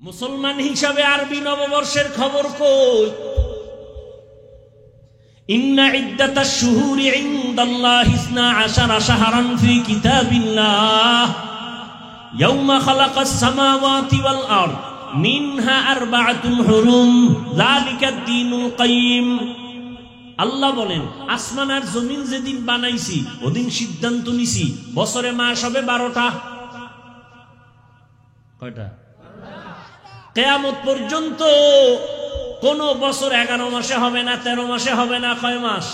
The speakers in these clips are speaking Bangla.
মুসলমান হিসাবে আরবি নববর্ষের খবর কই? ইন্না ইদ্দাতাশ শুহুরি ইনদাল্লাহি 12 শাহরান ফি কিতাবিল্লাহ ইয়াওমা খালাকাস সামাওয়াতি ওয়াল আরদ মিনহা আরবাআতুন হুরুম যালিকাদ দীনুল কাইয়্যিম। আল্লাহ বলেন, আসমান আর জমিন যেদিন বানাইছি ওদিন সিদ্ধান্ত নিছি বছরে মাস হবে 12টা। কয়টা? কিয়ামত পর্যন্ত কোন বছর 11 মাসে হবে না, 13 মাসে হবে না। কয় মাস?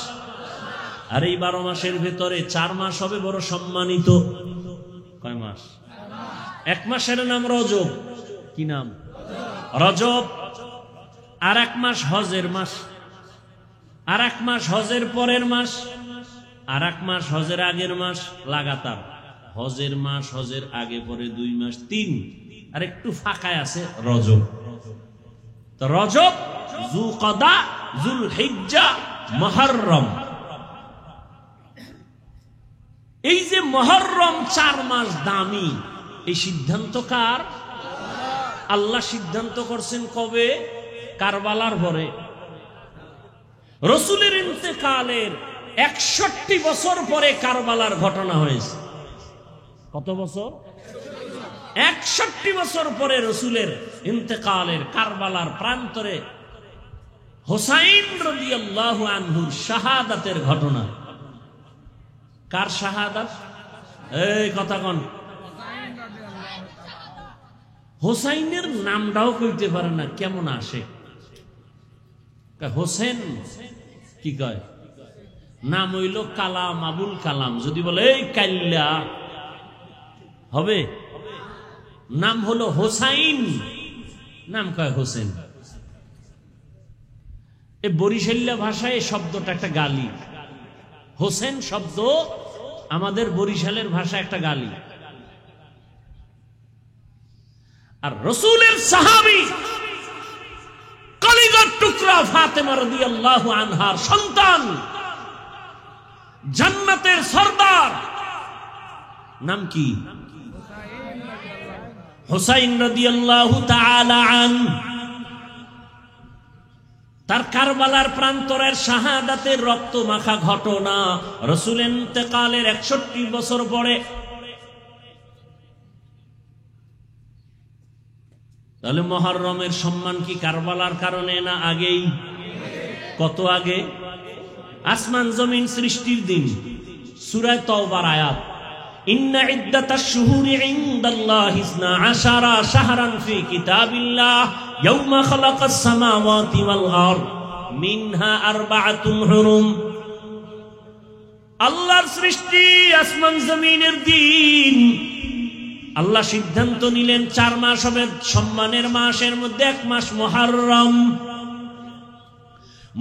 আর এই 12 মাসের ভেতরে 4 মাস হবে বড় সম্মানিত। কয় মাস? এক মাসের নাম রজব। কি নাম? রজব। আর এক মাস হজের মাস, আর এক মাস হজের পরের মাস, আর এক মাস হজের আগের মাস। লাগাতার হজের মাস, হজের আগে পরে 2 মাস, 3। আর একটু ফাঁকায় আছে রজব। তো রজব, যুলকদা, যুলহিজ্জা, মুহররম। এই যে মুহররম 4 মাস দামি, এই সিদ্ধান্ত কার? আল্লাহ সিদ্ধান্ত করছেন কবে? কারবালার পরে। রাসূলের ইন্তেকালের 61 বছর পরে কারবালার ঘটনা হয়েছে। কত বছর? 61 বছর পরে রাসূলের ইন্তেকালের কারবালার প্রান্তরে হুসাইন রাদিয়াল্লাহু আনহুর শাহাদাতের ঘটনা। কার শাহাদাত? এই কথা কোন? হুসাইনের নামটাও কইতে পারে না, কেমন আসে? হোসেন কি কয়? নাম হইল কালাম, আবুল কালাম। যদি বলে এই কাল্লা হবে, নাম হলো হোসাইন, নাম কয় হোসেন। এই বরিশাল্লা ভাষায় এই শব্দটা একটা গালি। হোসেন শব্দ আমাদের বরিশালের ভাষা একটা গালি। আর রাসূলের সাহাবী কলিজার টুকরা ফাতেমা রাদিয়াল্লাহু আনহার সন্তান, জান্নাতের সরদার, নাম কি? হুসাইন রাদিয়াল্লাহু তাআলা আনহু। তার কারবালার প্রান্তরের শাহাদাতের রক্ত মাখা ঘটনা রাসূলের ইন্তেকালের 61 বছর পরে। তাহলে মুহররমের সম্মান কি কারবালার কারণে না আগেই? কত আগে? আসমান জমিন সৃষ্টির দিন। সূরা তাওবার আয়াত, ইন্না ইদ্দাতাশ শুহুরি ইনদাল্লাহি 12 শাহরান ফি কিতাবিল্লাহ ইয়াওমা খালাকাস সামাওয়াতি ওয়াল আরদ মিনহা আরবাআতুন হুরুম। আল্লাহর সৃষ্টি আসমান জমিনের দিন আল্লাহ সিদ্ধান্ত নিলেন 4 মাস হবে সম্মানের মাসের মধ্যে 1 মাস মুহররম।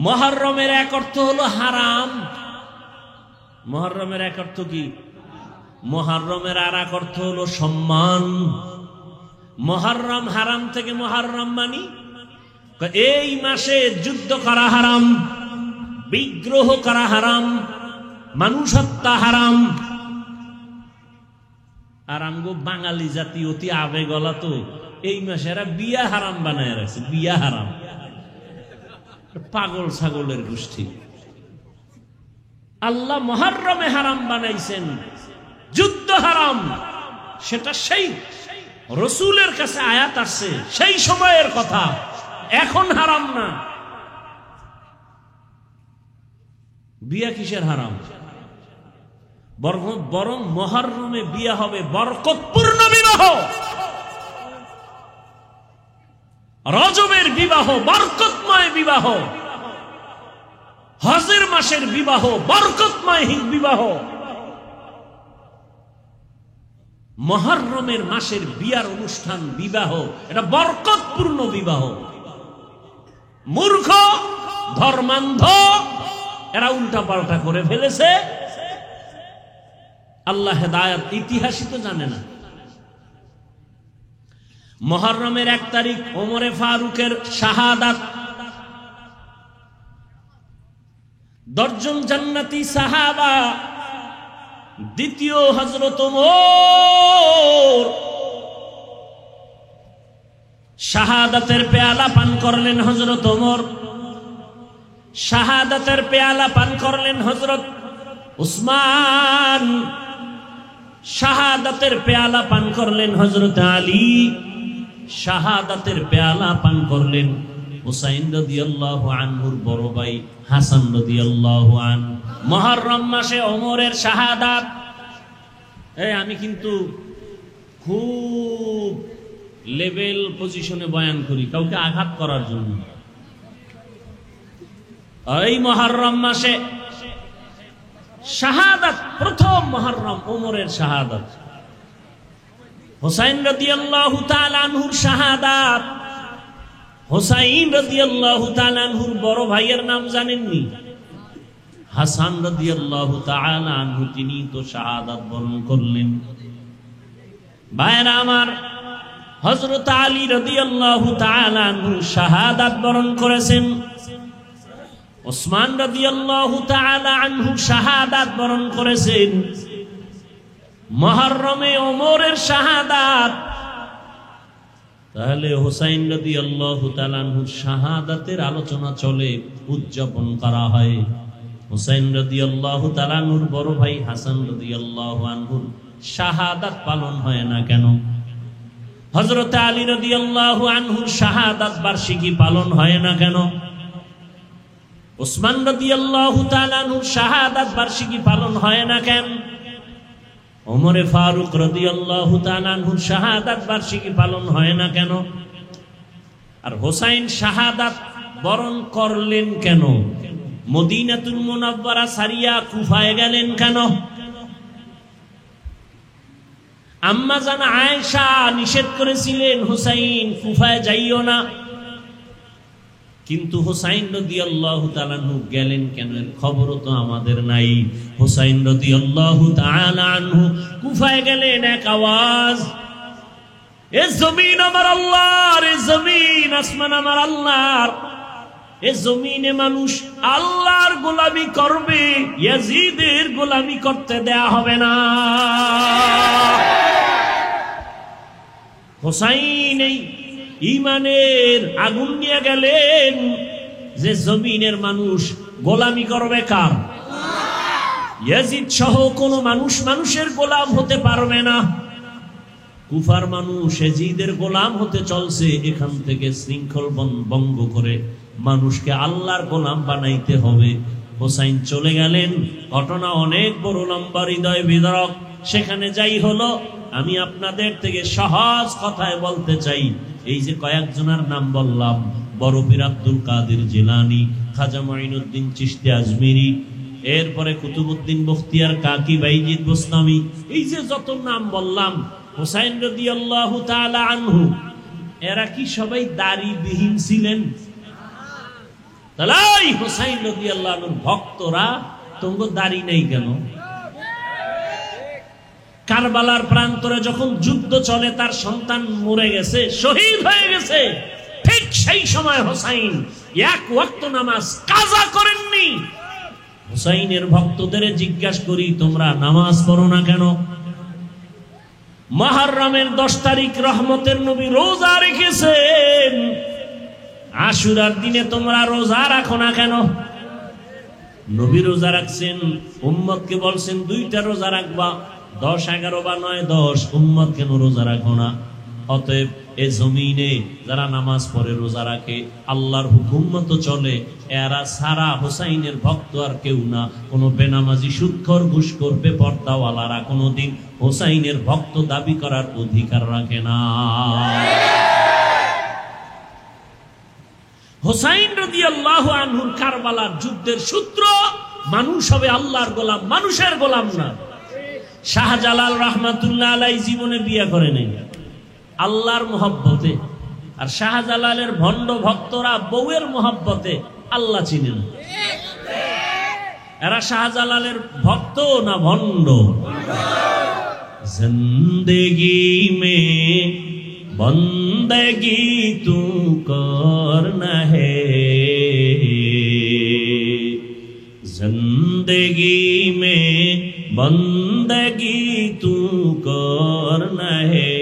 মুহররমের এক অর্থ হলো হারাম। মুহররমের এক অর্থ কি? মুহররমের আর এক অর্থ হলো সম্মান। মুহররম হারাম থেকে মুহররম মানি এই মাসে যুদ্ধ করা হারাম, বিগ্রহ করা হারাম, মানুষ হত্যা হারাম। আর আমগো বাঙালি জাতি অতি আবেগলা, তো এই মাসে এরা বিয়া হারাম বানায় রাখছে। বিয়া হারাম, পাগল ছাগলের গোষ্ঠী। আল্লাহ মুহররমে হারাম বানাইছেন, যুদ্ধ হারাম। সেটা সেই রাসূলের কাছে আয়াত আসছে, সেই সময়ের কথা, এখন হারাম না। বিয়া কিসের হারাম? বরং মুহররমে বিয়া হবে বরকতপূর্ণ বিবাহ। রজবের বিবাহ বরকতময় বিবাহ, হজের মাসের বিবাহ বরকতময় বিবাহ। মুহররমের মাসের বিয়ার অনুষ্ঠান, বিবাহ, এটা বরকতপূর্ণ বিবাহ। মূর্খ, ধর্মান্ধ এরা উল্টা পাল্টা করে ফেলেছে। আল্লাহ হেদায়েত, ইতিহাসই তো জানে না। মুহররমের 1 তারিখ ওমরে ফারুকের শাহাদাত। 10 জন জান্নাতি সাহাবা, দ্বিতীয় হযরত ওমর শাহাদাতের পেয়ালা পান করলেন হযরত ওমর, শাহাদাতের পেয়ালা পান করলেন হযরত উসমান, শাহাদাতের পেয়ালা পান করলেন হযরত আলী, শাহাদাতের পেয়ালা পান করলেন হুসাইন রাদিয়াল্লাহু আনহুর বড় ভাই হাসান রাদিয়াল্লাহু আনহু। মুহররম মাসে ওমরের শাহাদাত। আমি কিন্তু খুব লেভেল পজিশনে বয়ান করি, কাউকে আঘাত করার জন্য। এই মুহররম মাসে শাহাদাত, প্রথম মুহররম ওমরের শাহাদাত, হুসাইন রাদিয়াল্লাহু তাআলা আনহুর শাহাদাত। হুসাইন রাদিয়াল্লাহু তাআলা আনহুর বড় ভাইয়ের নাম জানেননি? হাসান রাদিয়াল্লাহু তাআলা আনহু, তিনি তো শাহাদাত বরণ করলেন। ভাইরা আমার, হযরত আলী রাদিয়াল্লাহু তাআলা আনহু শাহাদাত বরণ করেছেন। ওসমান রাদিয়াল্লাহু তাআলা আনহু শাহাদাত বরণ করেছেন। মুহররমে ওমরের শাহাদাত। তাহলে হুসাইন রাদিয়াল্লাহু তাআলা আনহুর শাহাদাতের আলোচনা চলে, উদযাপন করা হয়। হুসাইন রাদিয়াল্লাহু তাআলা আনহুর বড় ভাই হাসান রাদিয়াল্লাহু আনহুর শাহাদাত পালন হয় না কেন? হযরত আলী রাদিয়াল্লাহু আনহুর শাহাদাত বার্ষিকী পালন হয় না কেন? উসমান রাদিয়াল্লাহু তাআলা আনহুর শাহাদাত বার্ষিকী পালন হয় না কেন? ওমরে ফারুক রাদিয়াল্লাহু তাআলা আনহুর শাহাদাত বার্ষিকী পালন হয় না কেন? আর হুসাইন শাহাদাত বরণ করলেন কেন? মদিনাতুল মুনাওয়ারা সারিয়া কুফায় গেলেন কেন? আম্মা জান আয়েশা নিষেধ করেছিলেন, হুসাইন কুফায় যাইও না, কিন্তু হুসাইন রাদিয়াল্লাহু তাআলা আনহু গেলেন কেন? এর খবরও তো আমাদের নাই। হুসাইন রাদিয়াল্লাহু তাআলা আনহু কুফায় গেলেন, এক আওয়াজ, এ জমিন আমার আল্লাহর, এ জমিন আসমান আমার আল্লাহর, এ জমিনে মানুষ আল্লাহর গোলামি করবে, ইয়াজিদের গোলামি করতে দেয়া হবে না। হুসাইন এই ঈমানের আগুন নিয়ে গেলেন যে জমিনের মানুষ গোলামি করবে কার? ইয়াজিদ সহ কোন মানুষ মানুষের গোলাম হতে পারবে না। কুফার মানুষ ইয়াজিদের গোলাম হতে চলছে, এখান থেকে শৃঙ্খল ভঙ্গ করে মানুষকে আল্লাহর গোলাম বানাইতে হবে। হুসাইন চলে গেলেন, ঘটনা অনেক বড় লম্বা, হৃদয় বিদারক। সেখানে যাই হলো, আমি আপনাদের থেকে সহজ কথায় বলতে চাই, এই যে কয়েকজনের নাম বললাম, বড় পীর আব্দুল কাদের জিলানী, খাজা মাইনুদ্দিন চিশতি আজমিরি, এরপরে কুতুবউদ্দিন বখতিয়ার কাকি, বাইজিদ বোস্তামি, এই যে যত নাম বললাম, হুসাইন রাদিয়াল্লাহু তাআলা আনহু, এরা কি সবাই দাড়িবিহীন ছিলেন? তাহলে হুসাইন রাদিয়াল্লাহু আনহুর ভক্তরা তোমার দাড়ি নেই কেন? কারবালার প্রান্তরে যখন যুদ্ধ চলে, তার সন্তান মরে গেছে, শহীদ হয়ে গেছে, ঠিক সেই সময় হুসাইন এক ওয়াক্ত নামাজ কাজা করেননি। হুসাইনের ভক্তদের জিজ্ঞাসা করি, তোমরা নামাজ পড়ো না কেন? মুহররমের 10 তারিখ রহমতের নবী রোজা রেখেছেন, আশুরার দিনে তোমরা রোজা রাখো না কেন? নবী রোজা রাখছেন, উম্মতকে বলছেন 2টা রোজা রাখবা, 10, 11 বা 9, 10, উম্মত কেন রোজা রাখো না? অতএব এ জমিনে যারা নামাজ পড়ে, রোজা রাখে, আল্লাহর হুকুম মতো চলে, এরা সারা হুসাইনের ভক্ত আর কেউ না। কোনো বেনামাজি, সুদখোর, ঘুষখোর, বেপরদাওয়ালারা কোনোদিন হুসাইনের ভক্ত দাবি করার অধিকার রাখে না। হুসাইন রাদিয়াল্লাহু আনহুর কারবালার যুদ্ধের সূত্র, মানুষ হবে আল্লাহর গোলাম, মানুষের গোলাম না। শাহজালাল রহমাতুল্লাহ আলাইহি জীবনে বিয়ে করে নাই, আল্লাহর মোহব্বতে। আর শাহজালালের ভণ্ড ভক্তরা বউয়ের মোহব্বতে আল্লাহ চিনেন। এরা শাহজালালের ভক্ত না ভণ্ড? জিন্দেগি মে বন্দেগি তু করনা হে, जिंदगी में बंदगी तू करना है,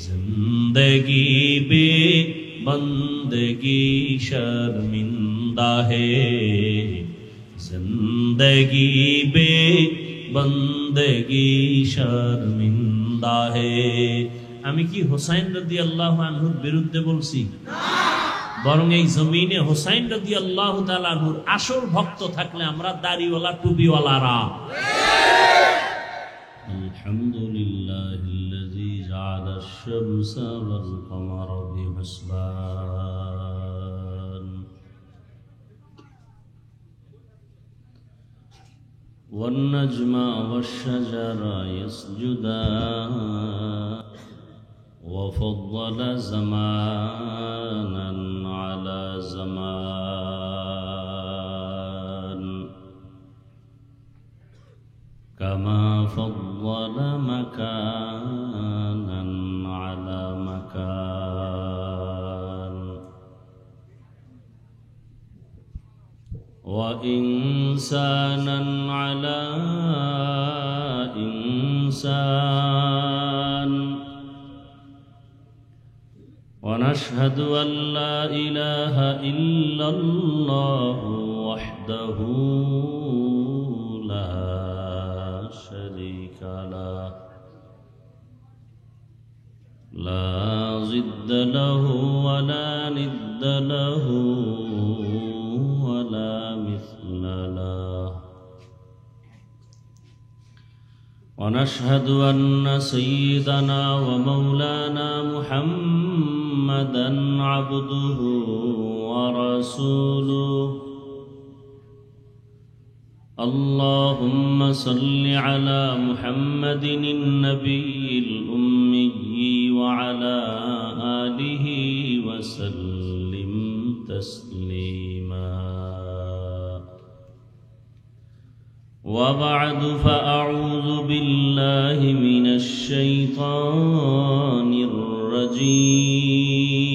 जिंदगी बे बंदगी शर्मिंदा है जिंदगी बे बंदगी शर्मिंदा है আমি কি হুসাইন রাদিয়াল্লাহু আনহুর বিরুদ্ধে বলছি বরং এই জমিনে হুসাইন রাদিয়াল্লাহু তাআলা আনহুর আসল ভক্ত থাকলে আমরা দাড়িওয়ালা টুপিওয়ালারা আলহামদুলিল্লাহিল্লাযী জাআলা আশ-শামসা ওয়াল কমারা বিহিসবান ওয়ান নাজমা ওয়াশ-শাজারা ইয়াসজুদান وفضل زمانا على زمان كما فضل مكانا على مكان وإنسانا على إنسان ونشهد أن لا إله إلا الله وحده لا شريك له لا ضد له ولا ند له ولا مثل له ونشهد أن سيدنا ومولانا محمدا عبده ورسوله اللهم صل على محمد النبي الأمي وعلى آله وسلم تسليما وبعد فأعوذ بالله من الشيطان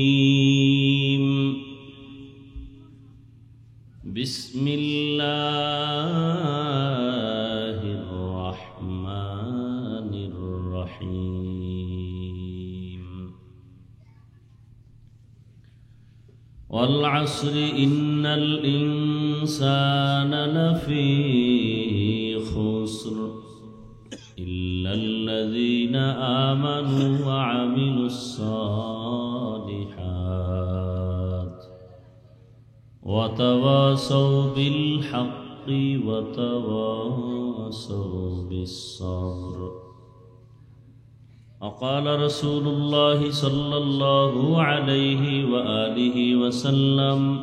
الرجيم بسم الله الرحمن الرحيم والعصر إن الإنسان لفي خسر إلا الذين آمنوا وعملوا الصالحات وتواصوا بالحق وتواصوا بالصبر وقال رسول الله صلى الله عليه وآله وسلم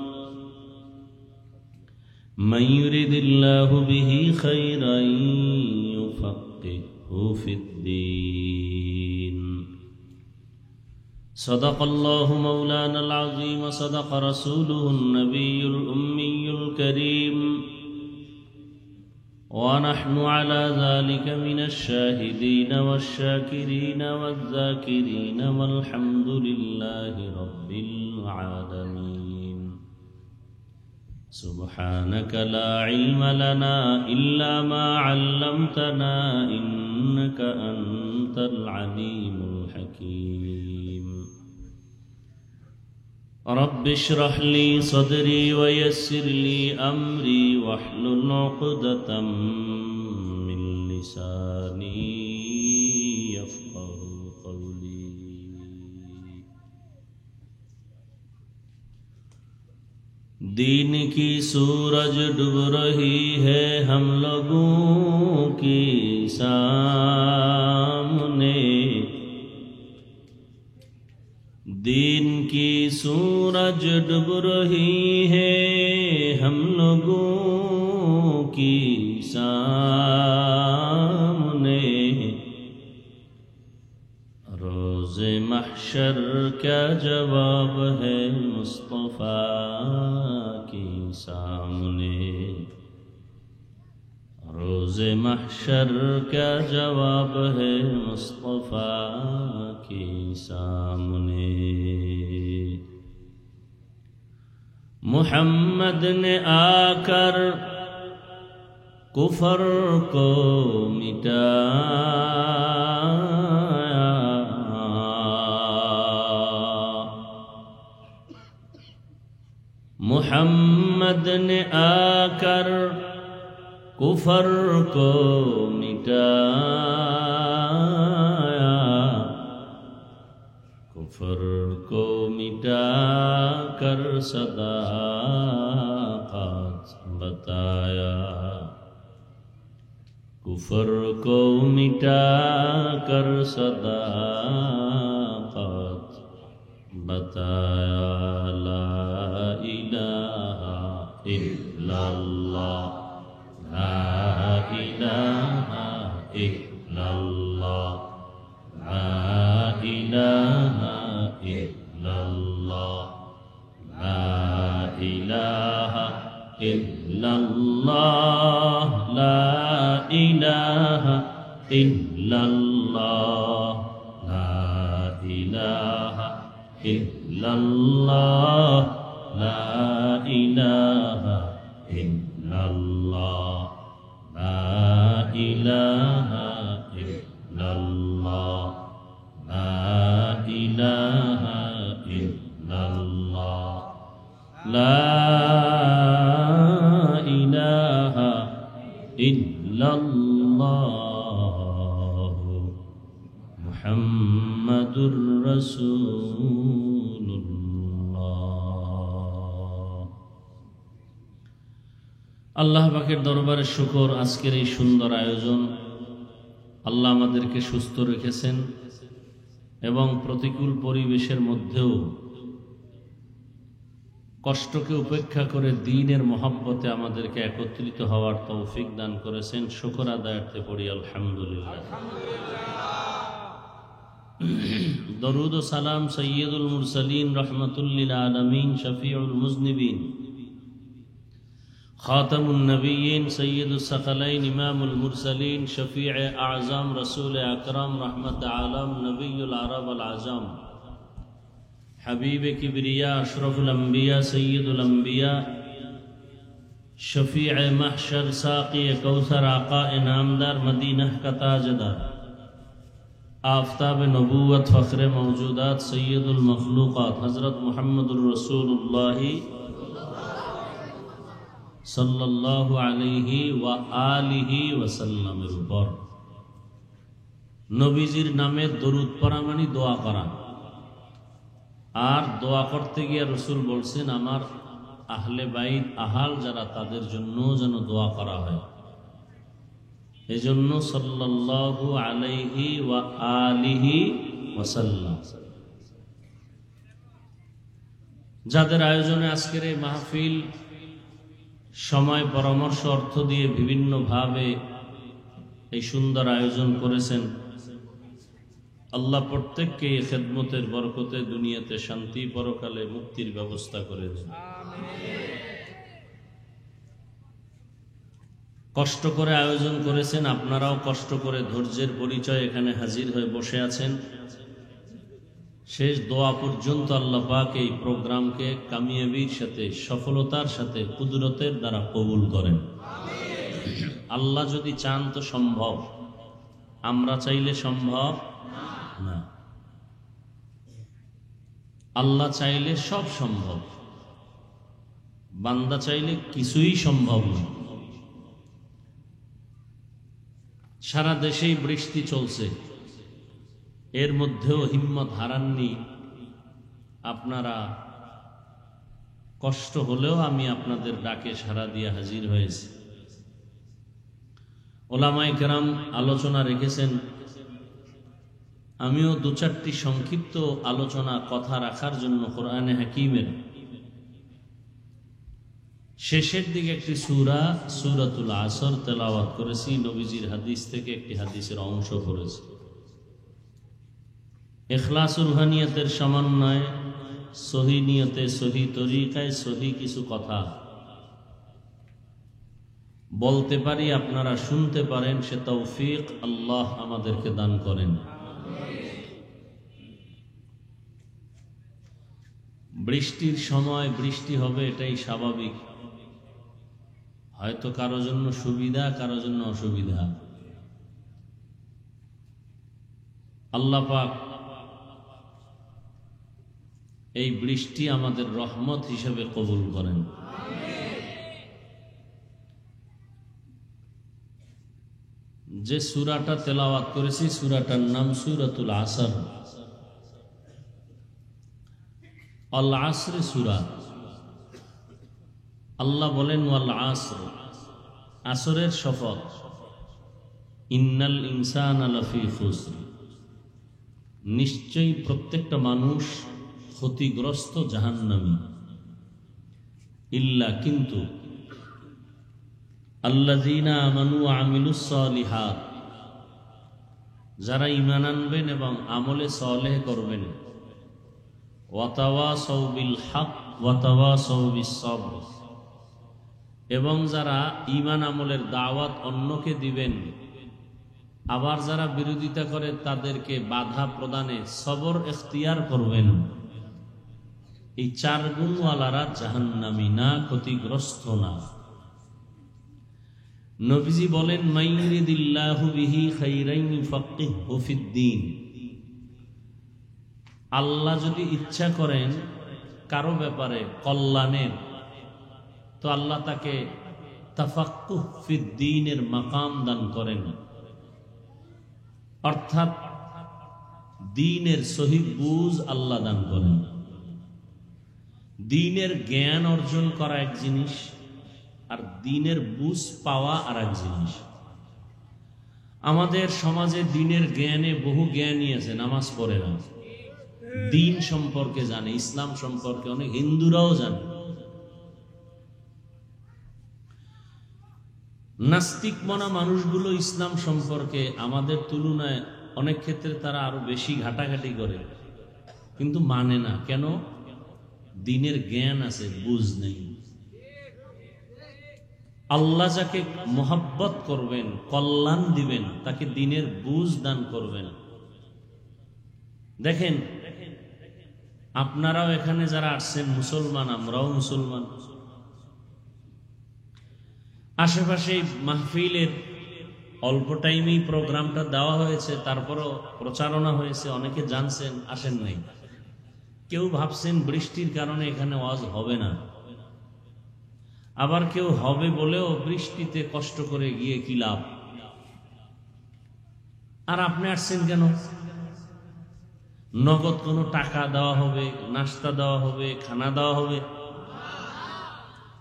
من يرد الله به خيرا يفقهه في الدين صدق الله مولانا العظيم صدق رسوله النبي الأمي الكريم ونحن على ذلك من الشاهدين والشاكرين والذاكرين والحمد لله رب العالمين سبحانك لا علم لنا إلا ما علمتنا إنك أنت العليم الحكيم رب اشرح لي صدري ويسر لي أمري واحلل عقدة من لساني يفقه قولي दीन की सूरज डूब रही है हम लोगों के सामने दीन की सूरज डूब रही है हम लोगों की सामने रोज़े महशर क्या जवाब है मुस्तफ़ा के सामने रोज़े महशर क्या जवाब है मुस्तफ़ा के सामने मुहम्मद ने आकर कुफर को मिटाया मुहम्मद ने आकर कुफर को मिटाया, कुफर को मिटा कर सदाकत बताया, कुफर को मिटा कर सदाकत बताया। ला इलाहा इल्लल्लाह, ला इलाहा इल्लल्लाह, ला इलाहा इल्लल्लाह, ला इलाहा इल्लल्लाह, ला इलाहा इल्लल्लाह, ला इलाहा इल्लल्लाह, ला इलाहा इल्लल्लाह, ला इलाहा इल्लल्लाह, ला इलाहा इल्लल्लाह, ला ইলাহা ইল্লাল্লাহ মুহাম্মাদুর রাসূলুল্লাহ। আল্লাহ পাকের দরবারে শুকর, আজকের এই সুন্দর আয়োজন। আল্লাহ আমাদেরকে সুস্থ রেখেছেন এবং প্রতিকূল পরিবেশের মধ্যেও কষ্টকে উপেক্ষা করে দ্বীনের মহব্বতে আমাদেরকে একত্রিত হওয়ার তৌফিক দান করেছেন। শুকর আদায়ার্থে পড়ি আলহামদুলিল্লাহ। দরুদ ও সালাম সৈয়দুল মুরসালিন রহমাতুল লিল আলামিন শফিউল মুজনিবিন খাতামুন নবিয়্যিন সৈয়দুস সাকালাইন ইমামুল মুরসালিন শফিয়ে আযম রাসূল আকরাম রহমত আলম নবিয়ুল আরব আল আজম हबीब किबरिया अशरफुल अंबिया सय्यदुल अंबिया शफीअ महशर साक़ी कौसर आका इनामदार मदीना का ताजदार आफताब नबूवत फ़ख्र मौजूदात सय्यदुल मखलूक़ात हज़रत मुहम्मदुर रसूलुल्लाह सल्लल्लाहु अलैहि व आलिहि वसल्लमेर ऊपर नबीजिर नामे दरूद पढ़ा मानी দোয়া করা। আর দোয়া করতে গিয়ে রসুল বলছেন আমার আহলে বাইত আহাল যারা তাদের জন্য যেন দোয়া করা হয়। এজন্য সাল্লাল্লাহু আলাইহি ওয়া আলিহি ওয়াসাল্লাম। যাদের আয়োজনে আজকের এই মাহফিল সময় পরামর্শ অর্থ দিয়ে বিভিন্নভাবে এই সুন্দর আয়োজন করেছেন, আল্লাহ প্রত্যেককে এই খেদমতের বরকতে দুনিয়াতে শান্তি, পরকালে মুক্তির ব্যবস্থা করে দেন। কষ্ট করে আয়োজন করেছেন, আপনারাও কষ্ট করে ধৈর্যের পরিচয় এখানে হাজির হয়ে বসে আছেন। শেষ দোয়া পর্যন্ত আল্লাহ পাক এই প্রোগ্রামকে কামিয়াবির সাথে, সফলতার সাথে, কুদরতের দ্বারা কবুল করেন। আল্লাহ যদি চান তো সম্ভব, আমরা চাইলে সম্ভব না। আল্লাহ চাইলে সব সম্ভব, বান্দা চাইলে কিছুই সম্ভব না। সারা দেশেই বৃষ্টি চলছে, এর মধ্যেও হিম্মত হারাননি আপনারা। কষ্ট হলেও আমি আপনাদের ডাকে সাড়া দিয়ে হাজির হয়েছি। ওলামায়ে কেরাম আলোচনা রেখেছেন, আমিও দু চারটি সংক্ষিপ্ত আলোচনা কথা রাখার জন্য কোরআনে হাকিমের শেষের দিকে একটি সূরা সূরাতুল আসর তেলাওয়াত করেছি। নবীজির হাদিস থেকে একটি হাদিসের অংশ করেছি। ইখলাস রুহানিয়তের সমন্বয়ে সহি নিয়তে, সহি তরিকায়, সহি কিছু কথা বলতে পারি, আপনারা শুনতে পারেন, সে তৌফিক আল্লাহ আমাদেরকে দান করেন। বৃষ্টির সময় বৃষ্টি হবে, এটাই স্বাভাবিক। হয়তো কারো জন্য সুবিধা, কারো জন্য অসুবিধা। আল্লাহ পাক এই বৃষ্টি আমাদের রহমত হিসেবে কবুল করেন। যে সূরাটা তেলাওয়াত করেছি সূরাটার নাম সূরাতুল আসর, আল আসর সূরা। আল্লাহ বলেন ওয়াল আসর, আসরের শপথ, ইন্নাল ইনসানা লাফি খুসর, নিশ্চয়ই প্রত্যেকটা মানুষ ক্ষতিগ্রস্ত, জাহান্নামী। ইল্লা, কিন্তু, আল্লাযীনা আমানু ওয়া আমিলুস সালিহাত, যারা ঈমান আনবেন এবং আমলে সালেহ করবেন, ওয়া তাওয়াসাউ বিল হক ওয়া তাওয়াসাউ বিস সবর, এবং যারা ঈমান আমলের দাওয়াত অন্যকে দিবেন, আবার যারা বিরোধিতা করে তাদেরকে বাধা প্রদানে সবর ইখতিয়ার করবেন, এই চার গুণওয়ালারা জাহান্নামী না, ক্ষতিগ্রস্ত না। নবীজি বলেন মাইয়ুরিদিল্লাহু বিহি খাইরান ইউফাক্কিহহু ফিদ্দীন, আল্লাহ যদি ইচ্ছা করেন কারো ব্যাপারে কল্যাণের, তো আল্লাহ তাকে তাফাক্কুহ ফিদ্দীনের মাকাম দান করেন, অর্থাৎ দ্বীনের সহিহ বুঝ আল্লাহ দান করেন। দ্বীনের জ্ঞান অর্জন করা এক জিনিস, আর দ্বীনের বুঝ পাওয়া আর এক জিনিস। আমাদের সমাজে দ্বীনের জ্ঞানে বহু জ্ঞানী আছে, নামাজ পড়ে না, দ্বীন সম্পর্কে জানে, ইসলাম সম্পর্কে অনেক হিন্দুরাও জানে। নাস্তিক মনা মানুষগুলো ইসলাম সম্পর্কে আমাদের তুলনায় অনেক ক্ষেত্রে তারা আরো বেশি ঘাটাঘাটি করে, কিন্তু মানে না। কেন? দ্বীনের জ্ঞান আছে, বুঝ নেই। আল্লাহ যাকে মোহাব্বত করবেন, কল্যাণ দিবেন, তাকে দ্বীনের বুঝ দান করবেন। দেখেন, আপনারাও এখানে যারা আসছেন মুসলমান, আমরাও মুসলমান। আশেপাশে মাহফিলের অল্প টাইমেই প্রোগ্রামটা দেওয়া হয়েছে, তারপরও প্রচারণা হয়েছে, অনেকে জানছেন, আসেন নাই। কেউ ভাবছেন বৃষ্টির কারণে এখানে ওয়াজ হবে না, আবার কেউ হবে বলেও বৃষ্টিতে কষ্ট করে গিয়ে কি লাভ। আর আপনি আসছেন কেন? নগদ কোনো টাকা দেওয়া হবে, নাস্তা দেওয়া হবে, খানা দেওয়া হবে?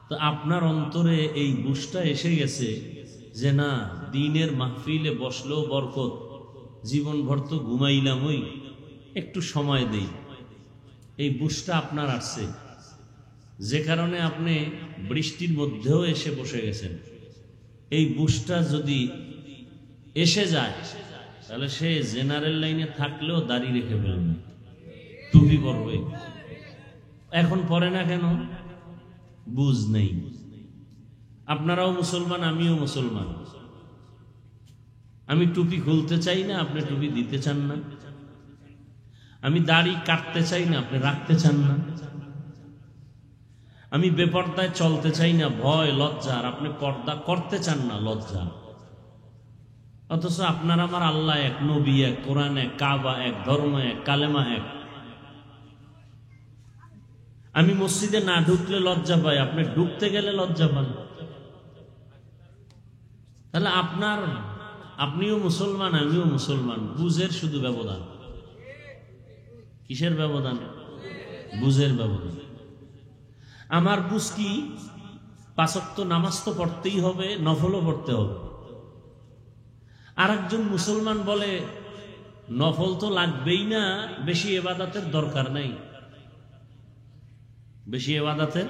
তো আপনার অন্তরে এই বুঝটা এসে গেছে যে না, দ্বীনের মাহফিলে বসলেও বরকত, জীবনভর তো ঘুমাইলাম, ওই একটু সময় দেই, এই বুঝটা আপনার আসছে, যে কারণে আপনি বৃষ্টির মধ্যেও এসে বসে গেছেন। এই বুঝটা যদি এসে যায় তাহলে সে জেনারেল লাইনে থাকলেও দাড়ি রেখে ফেলবে, টুপি পরবে। এখন পরে না কেন? বুঝ নেই। আপনারাও মুসলমান, আমিও মুসলমান। আমি টুপি খুলতে চাই না, আপনি টুপি দিতে চান না। আমি দাড়ি কাটতে চাই না, আপনি রাখতে চান না। আমি বেপর্দায় চলতে চাই না, ভয় লজ্জা, আর আপনি পর্দা করতে চান না, লজ্জা। অথচ আপনার আমার আল্লাহ এক, নবী এক, কোরআন এক, কাবা এক, ধর্ম এক, কালেমা এক। আমি মসজিদে না ঢুকলে লজ্জা পাই, আপনি ঢুকতে গেলে লজ্জা পান। তাহলে আপনিও মুসলমান, আমিও মুসলমান, বুঝের শুধু ব্যবধান। কিসের ব্যবধান? বুঝের ব্যবধান। আমার বুঝ কি, 5 ওয়াক্ত নামাজ তো পড়তেই হবে, নফলও পড়তে হবে। আর একজন মুসলমান বলে নফল তো লাগবেই না, বেশি ইবাদতের দরকার নাই, বেশি ইবাদতের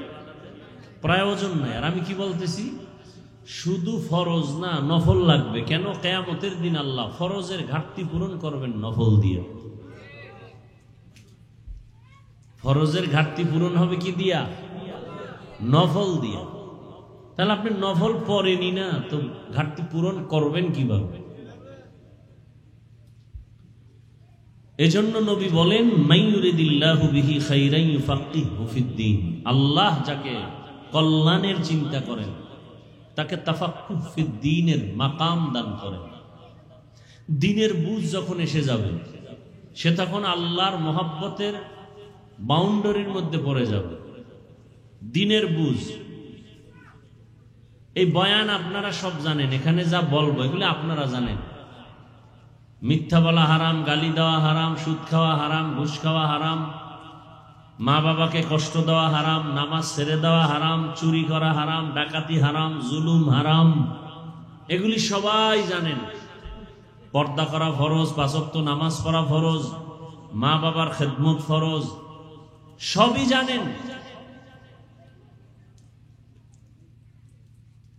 প্রয়োজন নাই। আর আমি কি বলতেছি? শুধু ফরজ না, নফল লাগবে। কেন? কিয়ামতের দিন আল্লাহ ফরজের ঘাটতি পূরণ করবেন নফল দিয়ে। ফরজের ঘাটতি পূরণ হবে কি দিয়া? নফল দিয়া। তাহলে আপনি নফল পড়েনি না, তো ঘাটতি পূরণ করবেন কিভাবে? এজন্য নবী বলেন মাইয়ুরিদিল্লাহু বিহি খাইরান ইউফাক্কিহহু ফিদ্দীন, আল্লাহ যাকে কল্যাণের চিন্তা করেন তাকে তাফাক্কুহ ফিদ্দীনের মাকাম দান করেন। দ্বীনের বুঝ যখন এসে যাবে, সে তখন আল্লাহর মহব্বতের বাউন্ডারির মধ্যে পড়ে যাবে। দিনের বুঝ, এই বয়ান আপনারা সব জানেন, এখানে যা বলবো এগুলো আপনারা জানেন। মিথ্যা বলা হারাম, গালি দেওয়া হারাম, সুদ খাওয়া হারাম, ঘুষ খাওয়া হারাম, মা বাবাকে কষ্ট দেওয়া হারাম, নামাজ ছেড়ে দেওয়া হারাম, চুরি করা হারাম, ডাকাতি হারাম, জুলুম হারাম, এগুলি সবাই জানেন। পর্দা করা ফরজ, ৫ ওয়াক্ত নামাজ পড়া ফরজ, মা বাবার খেদমত ফরজ, সবই জানেন।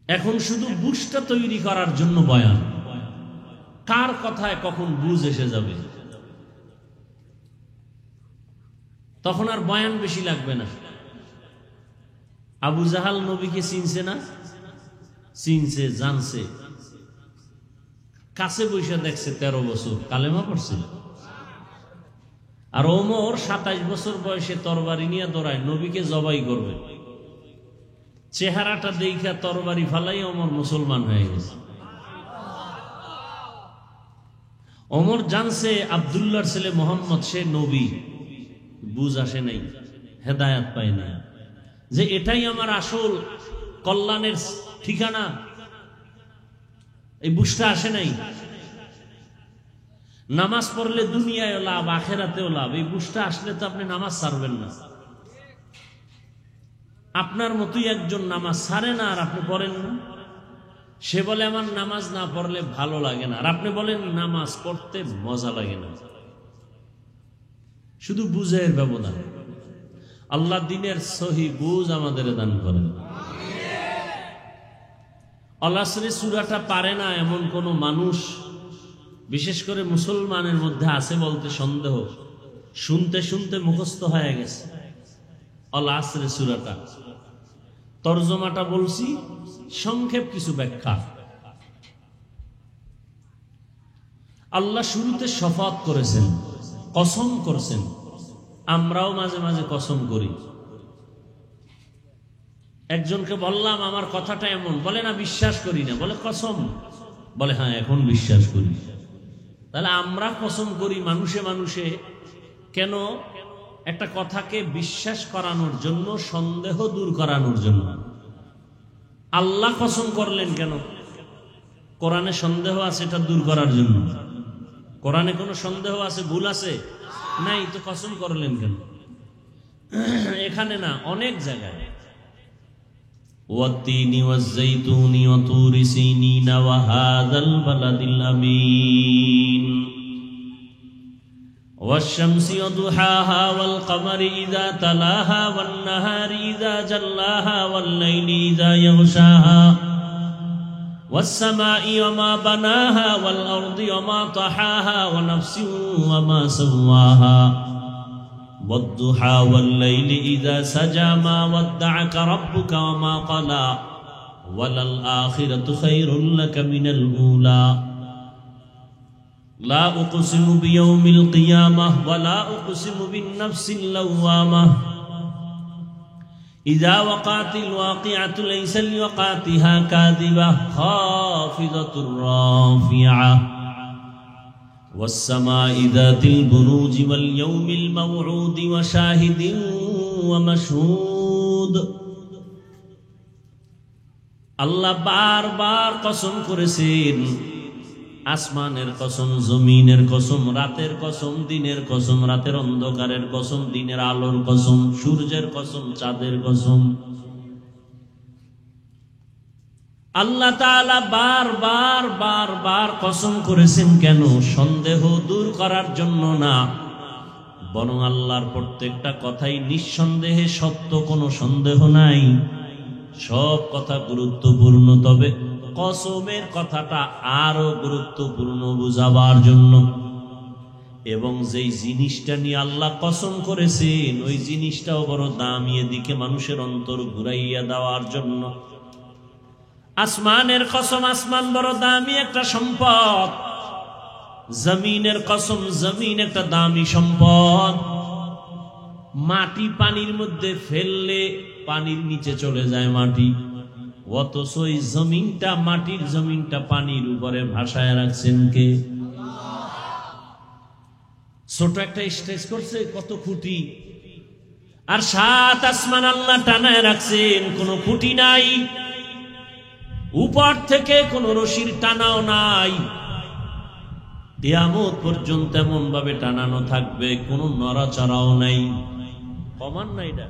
এখন শুধু বুঝটা তৈরি করার জন্য বয়ান। কার কথায় কখন বুঝ এসে যাবে, তখন আর বয়ান বেশি লাগবে না। আবু জাহাল নবীকে চিনছে না? চিনছে, জানছে, কাছে বসে দেখছে, 13 বছর কালেমা পড়ছিল। আর ওমর 27 বছর বয়সে তরবারি নিয়ে দৌড়ায়, নবীকে জবাই করবে। চেহারাটা দেখা তরবারি ফালাই ওমর মুসলমান হয়ে গেছে। ওমর জানছে আব্দুল্লাহর ছেলে মোহাম্মদ সে নবী, বুঝ আসে নাই, হেদায়াত পায় না, যে এটাই আমার আসল কল্যাণের ঠিকানা, এই বুঝটা আসে নাই। নামাজ পড়লে দুনিয়ায় লাভ, আখেরাতেও লাভ, এই বুঝটা আসলে তো আপনি নামাজ ছাড়বেন না। আপনার মতোই একজন নামাজ ছাড়ে না আর আপনি পড়েন না। সে বলে আমার নামাজ না পড়লে ভালো লাগে না, আর আপনি বলেন নামাজ পড়তে মজা লাগে না। শুধু বুঝের ব্যবধান। আল্লাহ দিনের সহি বুঝ আমাদের দান করেন। আল-আসরের সূরাটা পারে না এমন কোন মানুষ বিশেষ করে মুসলমানের মধ্যে আছে বলতে সন্দেহ। শুনতে শুনতে মুখস্থ হয়ে গেছে আল-আসরের সূরাটা। তরজমাটা বলছি, সংক্ষেপ কিছু ব্যাখ্যা। আল্লাহ শুরুতে শপথ করেছেন, কসম করেছেন। আমরাও মাঝে মাঝে কসম করি। একজনকে বললাম আমার কথাটা এমন, বলে না বিশ্বাস করি না, বলে কসম, বলে হ্যাঁ এখন বিশ্বাস করি। তাহলে আমরা কসম করি মানুষে মানুষে কেন? একটা কথাকে বিশ্বাস করানোর জন্য, সন্দেহ দূর করানোর জন্য। আল্লাহ কসম করলেন কেন? কোরআনে সন্দেহ আছে, এটা দূর করার জন্য। কোরআনে কোনো সন্দেহ আছে, ভুল আছে? নাই, তো কসম করলেন কেন? এখানে না, অনেক জায়গায়। ওয়াত্তিনি ওয়াজ্জাইতুনি ওয়া তুরি সিনিনা ওয়া হাযাল বালাদিল আমিন والشمس وضحاها والقمر إذا تلاها والنهار إذا جلاها والليل إذا يغشاها والسماء وما بناها والأرض وما طحاها ونفس وما سواها والضحى والليل إذا سجى ما ودعك ربك وما قلى وللآخرة خير لك من الأولى لا أقسم بيوم القيامة ولا أقسم بالنفس اللوامة إذا وقعت الواقعة ليس لوقعتها كاذبة خافضة رافعة والسماء ذات البروج واليوم الموعود وشاهد ومشهود الله بار بار قسم করেছেন। আসমানের কসম, জমিনের কসম, রাতের কসম, দিনের কসম, রাতের অন্ধকারের কসম, দিনের আলোর কসম, সূর্যের কসম, চাঁদের কসম। আল্লাহ তাআলা বারবার বারবার কসম করেছেন কেন? সন্দেহ দূর করার জন্য না, বরং আল্লাহর প্রত্যেকটা কথাই নিঃসন্দেহে সত্য, কোনো সন্দেহ নাই। সব কথা গুরুত্বপূর্ণ, তবে কসমের কথাটা আরো গুরুত্বপূর্ণ বুঝাবার জন্য। এবং যেই জিনিসটা নিয়ে আল্লাহ কসম করেছেন ওই জিনিসটাও বড় দামি, এদিকে মানুষের অন্তর ঘুরাইয়া দেওয়ার জন্য। আসমানের কসম, আসমান বড় দামি একটা সম্পদ। জমিনের কসম, জমিন একটা দামি সম্পদ। মাটি পানির মধ্যে ফেললে পানির নিচে চলে যায় মাটি, অথচ ওই জমিনটা, মাটির জমিনটা পানির উপরে ভাসায় রাখছেন কে? ছোট একটা স্টেজ করছে, কত ফুটি আর 7 আসমান আল্লাহ টানায় রাখছেন, কোনো খুঁটি নাই, উপর থেকে কোনো রশির টানাও নাই। কিয়ামত পর্যন্ত এমন ভাবে টানানো থাকবে, কোনো নড়াচড়াও নাই। কমান নাই, এটা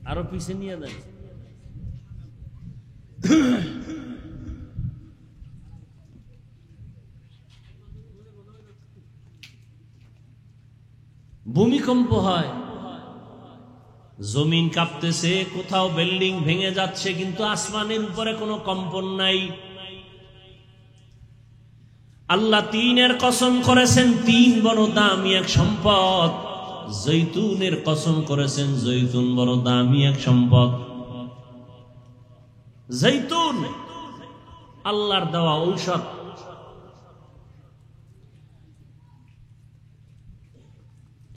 আরো পিছে নিয়ে দেয়। ভূমিকম্প হয়, জমিন কাঁপতেছে, কোথাও বিল্ডিং ভেঙে যাচ্ছে, কিন্তু আসমানের উপরে কোনো কম্পন নাই। আল্লাহ 3-এর কসম করেছেন, 3 বড় দামি এক সম্পদ। জৈতুনের কসম করেছেন, জৈতুন বড় দামি এক সম্পদ। জৈতুন আল্লাহর দেওয়া ঔষধ।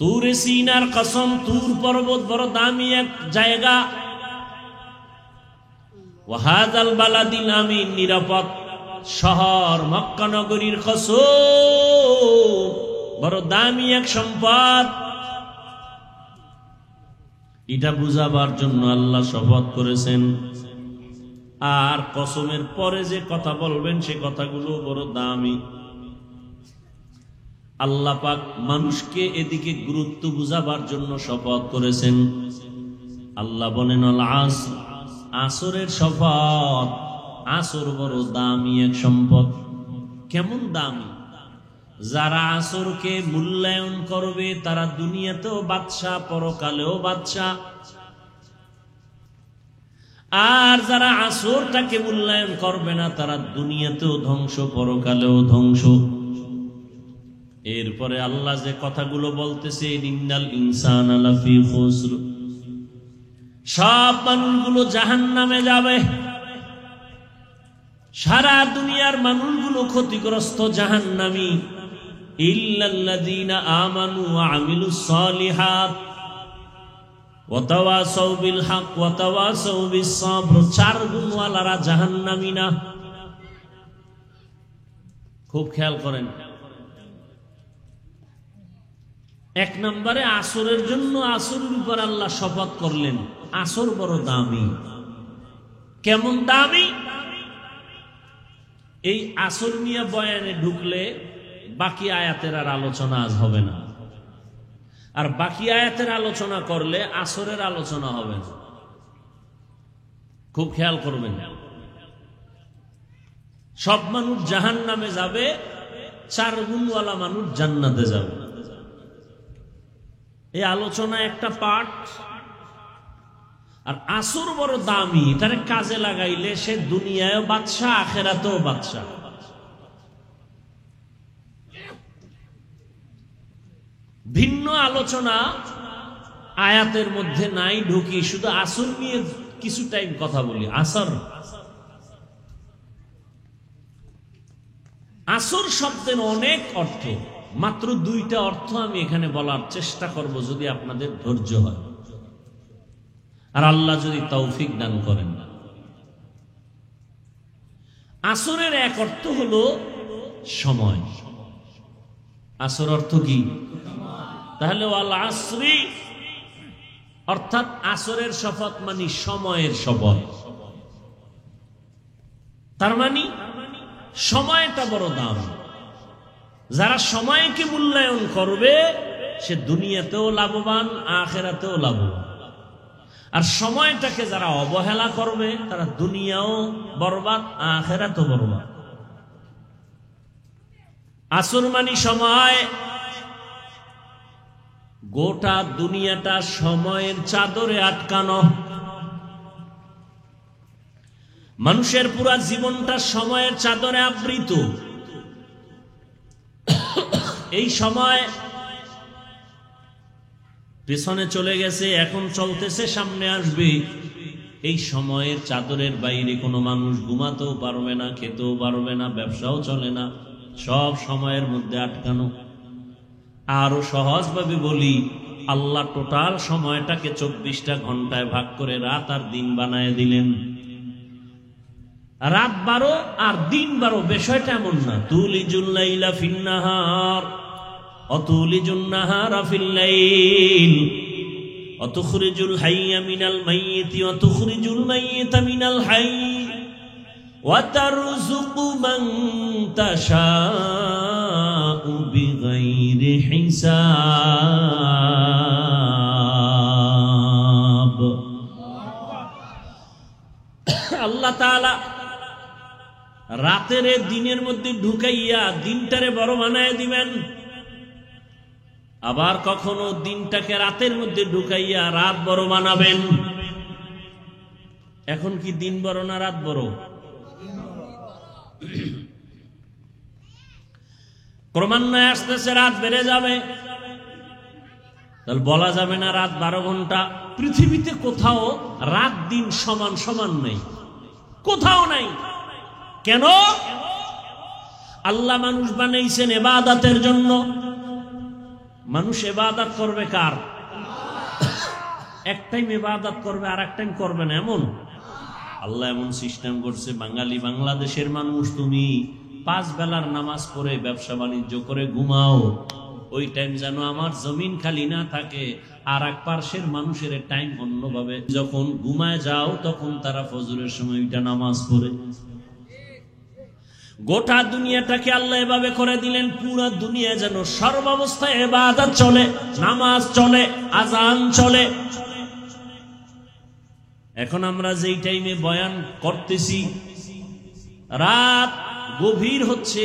তুরে সিনার কসম, তুর পর্বত বড় দামি এক জায়গা। ওয়াহাদাল বালাদিল আমিন, নিরাপদ শহর মক্কা নগরীর কসম, বড় দামি এক সম্পদ। এটা বুঝাবার জন্য আল্লাহ শপথ করেছেন। আর কসমের পরে যে কথা বলবেন সে কথাগুলো বড় দামি। আল্লাহ পাক মানুষকে এদিকে গুরুত্ব বুঝাবার জন্য শপথ করেছেন। আল্লাহ বলেন, আল আসর, আসরের শপথ। আসর বড় দামি এক সম্পদ। কেমন দামি? যারা আসরকে মূল্যায়ন করবে তারা দুনিয়াতেও বাদশা, পরকালেও বাদশা। আর যারা আসরটাকে মূল্যায়ন করবে না তারা দুনিয়াতেও ধ্বংস, পরকালেও ধ্বংস। এরপরে আল্লাহ যে কথাগুলো বলতেছে, ইন্নাল ইনসানা লাফি খুসর, সব মানুষগুলো জাহান্নামে যাবে। সারা দুনিয়ার মানুষগুলো ক্ষতিগ্রস্ত, জাহান্নামী। ইল্লাল্লাযীনা আমানু ওয়া আমিলুস সালিহাত ওয়া তাওয়াসাউ বিল হক ওয়া তাওয়াসাউ বিস সাবর। 4 গুণওয়ালারা জাহান্নামী না। খুব খেয়াল করেন। 1 নম্বরে আসরের জন্য, আসরের উপর আল্লাহ শপথ করলেন। আসর বড় দামি। কেমন দামি? এই আসর নিয়ে বয়ানে ঢুকলে বাকি আয়াতের আর আলোচনা আজ হবে না। আর বাকি আয়াতের আলোচনা করলে আসরের আলোচনা হবে না। খুব খেয়াল করবেন। সব মানুষ জাহান্নামে যাবে, 4 গুণওয়ালা মানুষ জান্নাতে যাবে। এই আলোচনা একটা পার্ট। আর আসর বড় দামি, এটারে কাজে লাগাইলে সে দুনিয়ায়ও বাদশা, আখেরাতেও বাদশা। ভিন্ন আলোচনা আয়াতের মধ্যে নাই, ঢুকি শুধু আসর নিয়ে কিছু টাইম কথা বলি। আসর, আসর শব্দের অনেক অর্থ, মাত্র 2টা অর্থ আমি এখানে বলার চেষ্টা করব, যদি আপনাদের ধৈর্য হয় আর আল্লাহ যদি তৌফিক দান করেন। আসরের এক অর্থ হলো সময়। আসর অর্থ কি? তাহলে ওয়াল আসরি অর্থাৎ আসরের শপথ মানে সময়ের শপথ। তার মানে সময়টা বড় দাম। যারা সময়কে মূল্যায়ন করবে সে দুনিয়াতেও লাভবান, আখিরাতেও লাভবান। আর সময়টাকে যারা অবহেলা করবে তারা দুনিয়াও বরবাদ, আখিরাতও বরবাদ। আসর মানে সময়। গোটা দুনিয়াটা সময়ের চাদরে আটকানো। মানুষের পুরা জীবনটা সময়ের চাদরে আবৃত। এই সময় পেছনে চলে গেছে, এখন চলতেছে, সামনে আসবে। এই সময়ের চাদরের বাইরে কোনো মানুষ ঘুমাতেও পারবে না, খেতেও পারবে না, ব্যবসাও চলে না, সব সময়ের মধ্যে আটকানো। আরো সহজভাবে বলি, আল্লাহ টোটাল সময়টাকে 24টা ঘন্টায় ভাগ করে রাত আর দিন বানায় দিলেন। রাত 12 আর দিন 12, বিষয়টা এমন না। তুলিজুল লাইলা ফিন নাহার, অতুলিজুন নাহারা ফিল লাইল অতুখরিজুল হাইয়া মিনাল মাইয়িতি অতুখরিজুল মাইয়িতা মিনাল হাইয়্যি ওয়া তারযুকু মান তাশাউ বিগাইরি হিসাব। আল্লাহ তাআলা রাতের দিনের মধ্যে ঢুকাইয়া দিনটারে বড় বানায় দিবেন, আবার কখনো দিনটাকে রাতের মধ্যে ঢুকাইয়া রাত বড় বানাবেন। এখন কি দিন বড় না রাত বড়? ক্রমান্বয়ে আসতেছে রাত বেড়ে যাবে, তাহলে বলা যাবে না রাত 12 ঘন্টা। পৃথিবীতে কোথাও রাত দিন সমান সমান নেই, কোথাও নাই। কেন? আল্লাহ মানুষ বানাইছেন ইবাদতের জন্য। মানুষ ইবাদত করবে কার? এক টাইম ইবাদত করবে আর এক টাইম করবে না, এমন আল্লাহ এমন সিস্টেম করছে। বাঙালি বাংলাদেশের মানুষ, তুমি 5 বেলার নামাজ পড়ে ব্যবসা বাণিজ্য করে ঘুমাও, ওই টাইম যেন আমার জমিন খালি না থাকে। আর এক পার্শ্বের মানুষের টাইম অন্যভাবে, যখন ঘুমায় যাও তখন তারা ফজরের সময় ওইটা নামাজ পড়ে। গোটা দুনিয়াটাকে আল্লাহ এভাবে করে দিলেন, পুরো দুনিয়া যেন সর্বাবস্থায় ইবাদত চলে, নামাজ চলে, আজান চলে। এখন আমরা যেই টাইমে বয়ান করতেছি, রাত গভীর হচ্ছে,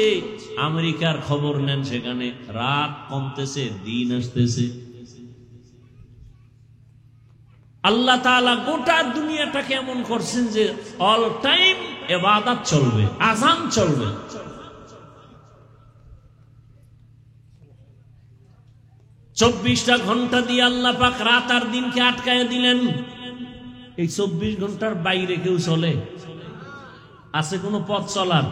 আমেরিকার খবর নেন, সেখানে রাত কমতেছে, দিন আসতেছে। আল্লাহ তাআলা গোটা দুনিয়াটাকে এমন করছেন যে অল টাইম ইবাদত চলবে, আযান চলবে। চব্বিশটা ঘন্টা দিয়ে আল্লাহ পাক রাত আর দিনকে আটকায় দিলেন। এই 24 ঘন্টার বাইরে কেউ চলে? আছে কোনো পথ চলার?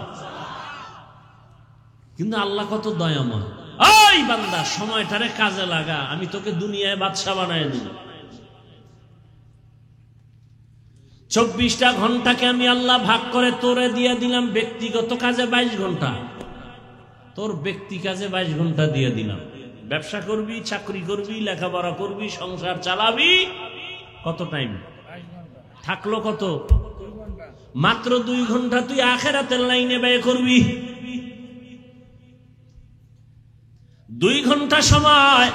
কিন্তু আল্লাহ কত দয়াময়। ওই বান্দা, সময়টারে কাজে লাগা, আমি তোকে দুনিয়ায় বাদশা বানায় দিল। 24টা ঘন্টাকে আমি আল্লাহ ভাগ করে তোরে দিয়ে দিলাম ব্যক্তিগত কাজে 22 ঘন্টা। তোর ব্যক্তি কাজে 22 ঘন্টা দিয়ে দিলাম। ব্যবসা করবি, চাকরি করবি, লেখাপড়া করবি, সংসার চালাবি, কত টাইম থাকলো? কত? মাত্র 2 ঘন্টা তুই আখিরাতের লাইনে ব্যয় করবি। 2 ঘন্টা সময়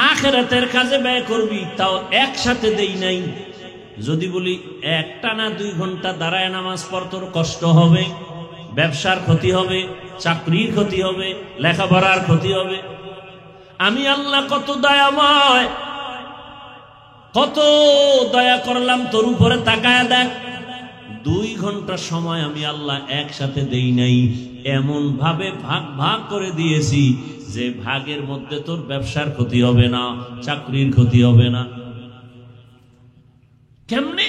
আখিরাতের কাজে ব্যয় করবি, তাও একসাথে দেই নাই। যদি বলি একটানা 2 ঘন্টা দাঁড়ায় নামাজ পড়, তোর কষ্ট হবে, ব্যবসার ক্ষতি হবে, চাকরির ক্ষতি হবে, লেখাপড়ার ক্ষতি হবে। আমি আল্লাহ কত দয়াময়, কত দয়া করলাম তোর উপরে, তাকায় দেখ। 2 ঘন্টা সময় আমি আল্লাহ একসাথে দেই নাই, এমন ভাবে ভাগ ভাগ করে দিয়েছি যে ভাগের মধ্যে তোর ব্যবসার ক্ষতি হবে না, চাকরির ক্ষতি হবে না। কেমনে?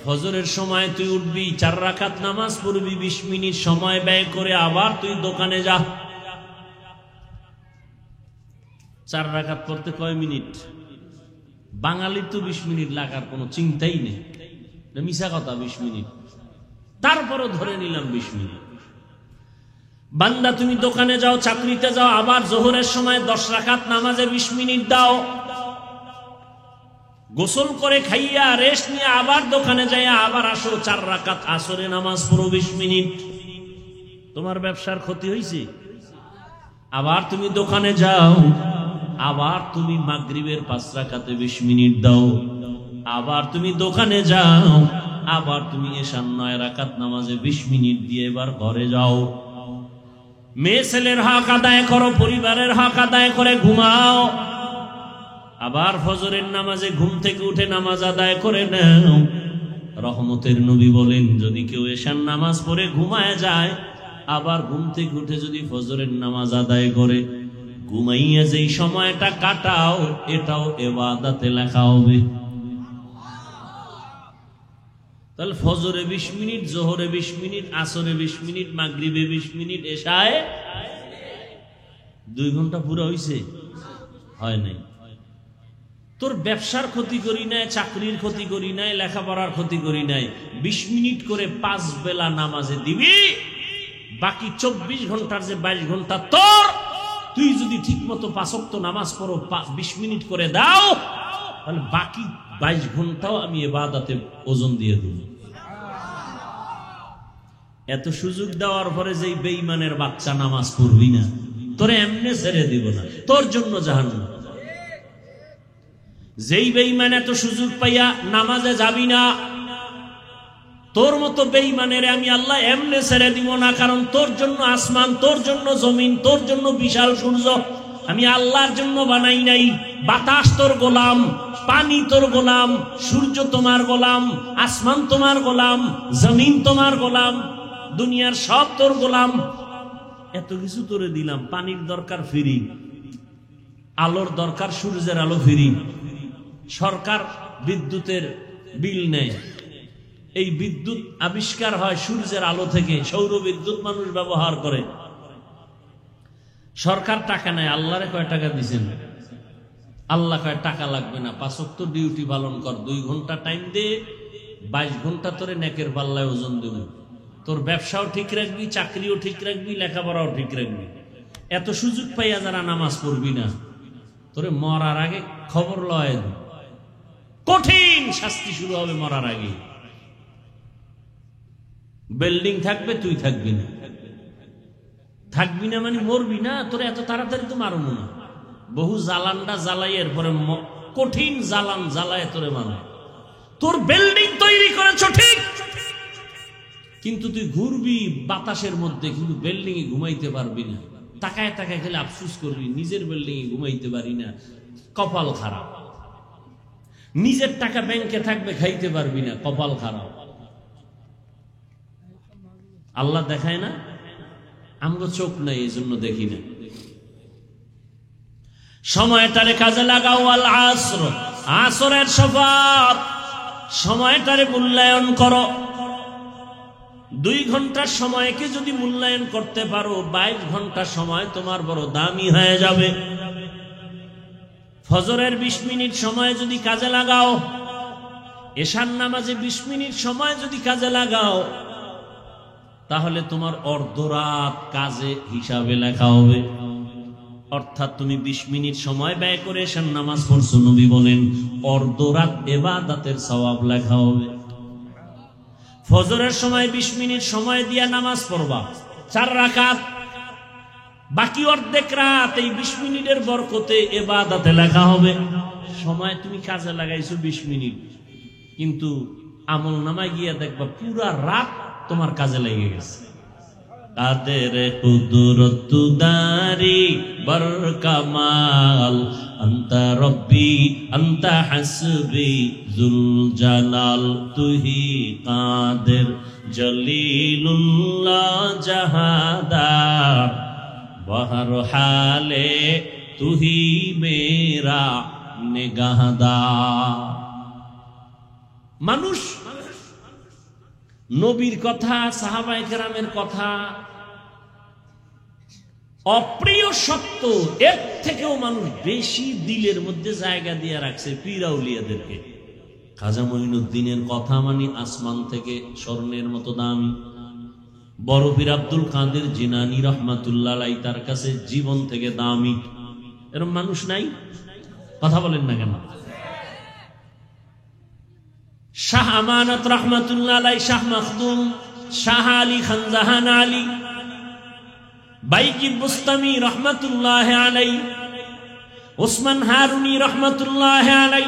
ফজরের সময় তুই উঠবি, 4 রাকাত নামাজ পড়বি, 20 মিনিট সময় ব্যয় করে আবার তুই দোকানে যা। 4 রাকাত পড়তে কয় মিনিট? বাঙালির তো 20 মিনিট লাগার কোনো চিন্তাই নেই, মিশা কথা। 20 মিনিট, তারপরও ধরে নিলাম 20 মিনিট। বান্দা তুমি দোকানে যাও, চাকরিতে যাও, আবার জোহরের সময় 10 রাকাত নামাজে 20 মিনিট দাও। গোসল করে খাইয়া রেস্ট নিয়ে আবার দোকানে যাইয়া আবার আসো, 4 রাকাত আসরে নামাজ পড়ো 20 মিনিট। তোমার ব্যবসার ক্ষতি হয়েছে? আবার তুমি দোকানে যাও, আবার তুমি মাগরিবের 5 রাকাতে 20 মিনিট দাও। আবার তুমি দোকানে যাও, আবার তুমি এশার 9 রাকাত নামাজে 20 মিনিট দিয়ে এবার ঘরে যাও। মেয়ে ছেলের হক আদায় করো, পরিবারের হক আদায় করে ঘুমাও। আবার ফজরের নামাজে ঘুম থেকে উঠে নামাজ আদায় করে নাও। রহমতের নবী বলেন, যদি কেউ এশার নামাজ পড়ে ঘুমায় যায়, আবার ঘুম থেকে উঠে যদি ফজরের নামাজ আদায় করে, ঘুমাইয়া যেই সময়টা কাটাও, এটাও ইবাদতে লেখা হবে। তাহলে ফজরে 20 মিনিট, জোহরে 20 মিনিট, আসরে 20 মিনিট, মাগরিবে 20 মিনিট, এশায় 2 ঘন্টা পুরো হইছে? হয় নাই। তোর ব্যবসার ক্ষতি করি নাই, চাকরির ক্ষতি করি নাই, লেখাপড়ার ক্ষতি করি নাই। 20 মিনিট করে 5 বেলা নামাজে দিবি, বাকি 24 ঘন্টার যে 22 ঘন্টা তোর তুই যদি ঠিক মতো 5 ওয়াক্ত নামাজ পড়ো, 20 মিনিট করে দাও, তাহলে বাকি 22 ঘন্টাও আমি ইবাদতে ওজন দিয়ে দেব। এত সুযোগ দেওয়ার পরে যেই বেঈমানের বাচ্চা নামাজ পড়বি না, তোরে এমনি ছেড়ে দিব না, তোর জন্য জাহান্নাম। যেই বেঈমান এত সুযোগ পাইয়া নামাজে যাবি না, তোর মতো বেঈমানের আমি আল্লাহ এমনি ছেড়ে দিব না। কারণ তোর জন্য আসমান, তোর জন্য জমিন, তোর জন্য বিশাল সূর্য আমি আল্লাহর জন্য বানাই নাই। বাতাস তোর গোলাম, পানি তোর গোলাম, সূর্য তোমার গোলাম, আসমান তোমার গোলাম, জমিন তোমার গোলাম, দুনিয়ার সব তোর গোলাম। এত কিছু তোরে দিলাম, পানির দরকার ফ্রি, আলোর দরকার সূর্যের আলো ফ্রি, সরকার বিদ্যুতের বিল নেয়, এই বিদ্যুৎ আবিষ্কার হয় সূর্যের আলো থেকে, সৌর বিদ্যুৎ মানুষ ব্যবহার করে, সরকার টাকা নেয়। আল্লাহরে কয় টাকা দিছেন? আল্লাহ কয় টাকা লাগবে না, 5 ওয়াক্ত ডিউটি পালন কর, 2 ঘন্টা টাইম দে, 22 ঘন্টা তোরে নেকের পাল্লায় ওজন দেব। তোর ব্যবসাও ঠিক রাখবি, চাকরিও ঠিক রাখবি, লেখাপড়াও ঠিক রাখবি। এত সুযোগ পাইয়া যারা নামাজ পড়বি না, তোরে মরার আগে খবর লয়, কঠিন শাস্তি শুরু হবে মরার আগে। বিল্ডিং থাকবে, তুই থাকবি না। থাকবি না মানে মরবি না, তোরে এত তাড়াতাড়ি তো মারবো না। বহু জ্বালানটা জ্বালাই, এরপরে কঠিন জ্বালান জ্বালায় তোরে মারো। তোর বিল্ডিং তৈরি করেছ ঠিক, কিন্তু তুই ঘুরবি বাতাসের মধ্যে, কিন্তু বিল্ডিং এ ঘুমাইতে পারবি না। তাকায় তাকায় খেলে আফসুস করবি, নিজের বিল্ডিং এ ঘুমাইতে পারি না, কপাল খারাপ। নিজের টাকা ব্যাংকে থাকবে, খাইতে পারবি না, কপাল খারাপ। আল্লাহ দেখায় না, আমগো চোখ নাই, এই জন্য দেখি না। সময়টারে কাজে লাগাও। আল আসর, আসরের শপথ, সময়টারে মূল্যায়ন করো। 2 ঘন্টার সময়কে যদি মূল্যায়ন করতে পারো, 22 ঘন্টা সময় তোমার বড় দামি হয়ে যাবে। ফজরের 20 মিনিট সময় যদি কাজে লাগাও, এশার নামাজে 20 মিনিট সময় যদি কাজে লাগাও, তাহলে তোমার অর্ধরাত কাজে হিসাবে লেখা হবে। অর্থাৎ তুমি 20 মিনিট সময় ব্যয় করে এশার নামাজ পড়ছো, নবী বলেন অর্ধরাত ইবাদতের সওয়াব লেখা হবে। ফজরের সময় 20 মিনিট সময় দিয়া নামাজ পড়বা, 4 রাকাত, বাকি অর্ধেক রাত এই 20 মিনিটের বরকতে ইবাদতে লেখা হবে। সময় তুমি কাজে লাগাইছো 20 মিনিট, কিন্তু আমল নামায় গিয়া দেখবা পুরা রাত তোমার কাজে লেগে গেছে। কাদের কুদরত দারি বর কামাল, আন্তা রব্বি আন্তা হাসবি জুল জালাল, তুহি কাদের জলিলুল্লাহ জাহাদার, বহর হালে তুহি মেরা নিগাহদার। মানুষ নবীর কথা, সাহাবায়ে কেরামের কথা, অপ্রিয় সত্য, এর থেকেও মানুষ বেশি দিলের মধ্যে জায়গা দিয়ে রাখছে পীর আউলিয়াদেরকে। খাজা মঈনুদ্দিনের কথা মানে আসমান থেকে স্বর্ণের মতো দামি। বড় পীর আব্দুল কাদের জিলানী রাহমাতুল্লাহ আলাইহি, তার কাছে জীবন থেকে দামি। এরকম মানুষ নাই? কথা বলেন না কেন? শাহ আমানত রাহমাতুল্লাহ আলাইহি, শাহ মখদুম, শাহ আলী খানজাহান আলী, বাইজি বুস্তামি রহমতুল্লাহ আলাই, ওসমান হারুনি রহমতুল্লাহ আলাই,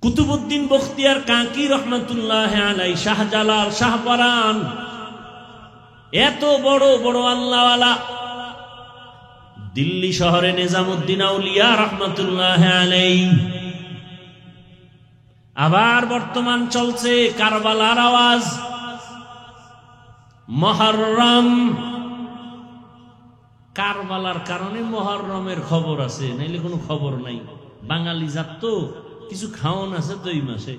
কুতুবউদ্দিন বখতিয়ার কাকি রহমতুল্লাহ আলাই, শাহজালাল, শাহপরান, এত বড় বড় আল্লাহওয়ালা। দিল্লি শহরে নিজামুদ্দিন আউলিয়া রহমতুল্লাহ আলাই। আবার বর্তমান চলছে কারবালার আওয়াজ, মুহররম। কারবালার কারণে মুহররমের খবর আছে, নাইলে কোনো খবর নাই। বাঙালি জাত তো, কিছু খাওয়ান আছে তো এই মাসে,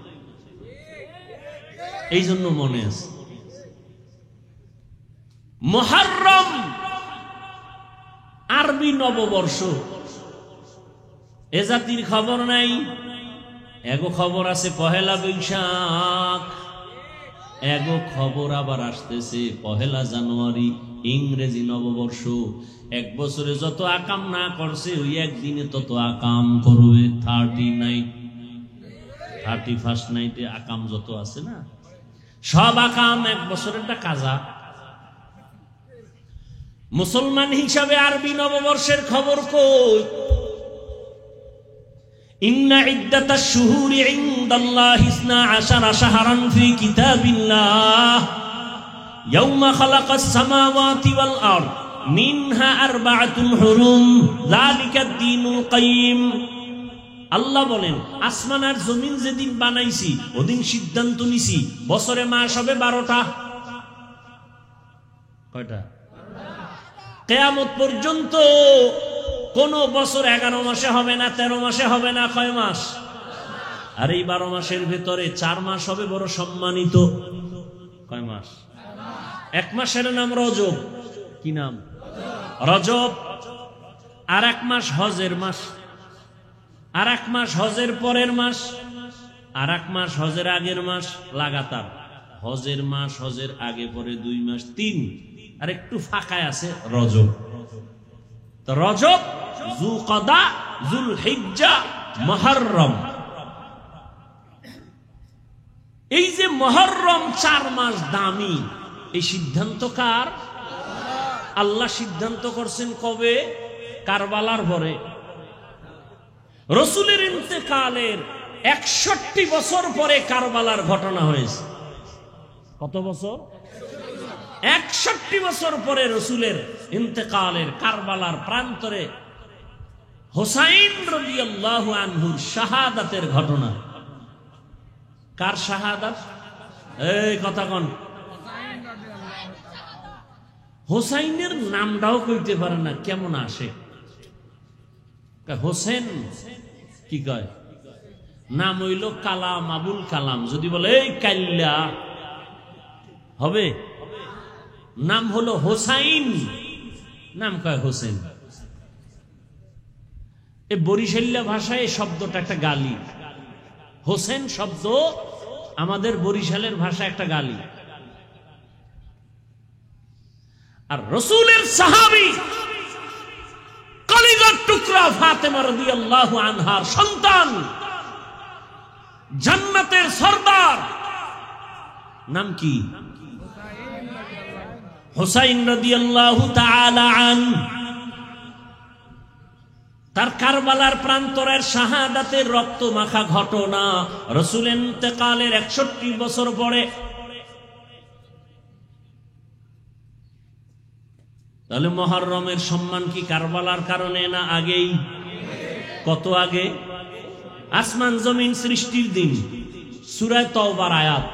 এই জন্য মনে আছে। মুহররম আরবি নববর্ষ, এ জাতির খবর নাই। এগো খবর আছে পহেলা বৈশাখ, এগো খবর আবার আসতেছে 1 জানুয়ারি। ইংরেজি নববর্ষ। এক বছরে যত আকাম না করছে ওই একদিনে তত আকাম করবে। 31st নাইটে আকাম যত আছে না, সব আকাম এক বছরেরটা কাজা। মুসলমান হিসাবে আরবি নববর্ষের খবর কই? ইন্না ইদ্দাতাশ শুহুরি ইনদাল্লাহি 12 শাহরান ফি কিতাবিল্লাহ ইয়াওমা খালাকাস সামাওয়াতি ওয়াল আরদ মিনহা আরবাআতুন হুরুম যালিকাদ দীনুল কাইয়্যিম। আল্লাহ বলেন, আসমান আর জমিন যেদিন বানাইছি ওদিন সিদ্ধান্ত নিছি বছরে মাস হবে 12টা। কয়টা? কিয়ামত পর্যন্ত কোন বছর 11 মাসে হবে না, 13 মাসে হবে না। কয় মাস? আর এই 12 মাসের ভেতরে 4 মাস হবে বড় সম্মানিত। কয় মাস? এক মাসের নাম রজব। কি নাম? রজব। আর এক মাস হজের মাস, আর এক মাস হজের পরের মাস, আর এক মাস হজের আগের মাস। লাগাতার হজের মাস, হজের আগে পরে 2 মাস, 3। আর একটু ফাঁকায় আছে রজব। তো রজব, যুলকদা, যুলহিজ্জা, মুহররম। এই যে মুহররম 4 মাস দামি, এই সিদ্ধান্ত কার? আল্লাহ সিদ্ধান্ত করছেন কবে? কারবালার পরে। রাসূলের ইন্তেকালের 61 বছর পরে কারবালার ঘটনা হয়েছে। কত বছর? 61 বছর পরে রাসূলের ইন্তেকালের কারবালার প্রান্তরে হুসাইন রাদিয়াল্লাহু আনহুর শাহাদাতের ঘটনা। কার শাহাদাত? এই কথা কোন? হুসাইনের নামটাও কইতে পারে না, কেমন আসে? হোসেন কি কয়? নাম হইল কালাম, আবুল কালাম। যদি বলে এই কাল্লা হবে, নাম হলো হোসাইন, নাম কয় হোসেন। এই বরিশাল্লা ভাষায় এই শব্দটা একটা গালি। হোসেন শব্দ আমাদের বরিশালের ভাষা একটা গালি। আর রাসূলের সাহাবী কলিজার টুকরা ফাতেমা রাদিয়াল্লাহু আনহার সন্তান, জান্নাতের সরদার, নাম কি? হুসাইন রাদিয়াল্লাহু তাআলা আনহু। তার কারবালার প্রান্তরের শাহাদাতের রক্ত মাখা ঘটনা রাসূলের ইন্তেকালের 61 বছর পরে। তাহলে মুহররমের সম্মান কি কারবালার কারণে না আগেই? কত আগে? আসমান জমিন সৃষ্টির দিন। সূরা তাওবার আয়াত,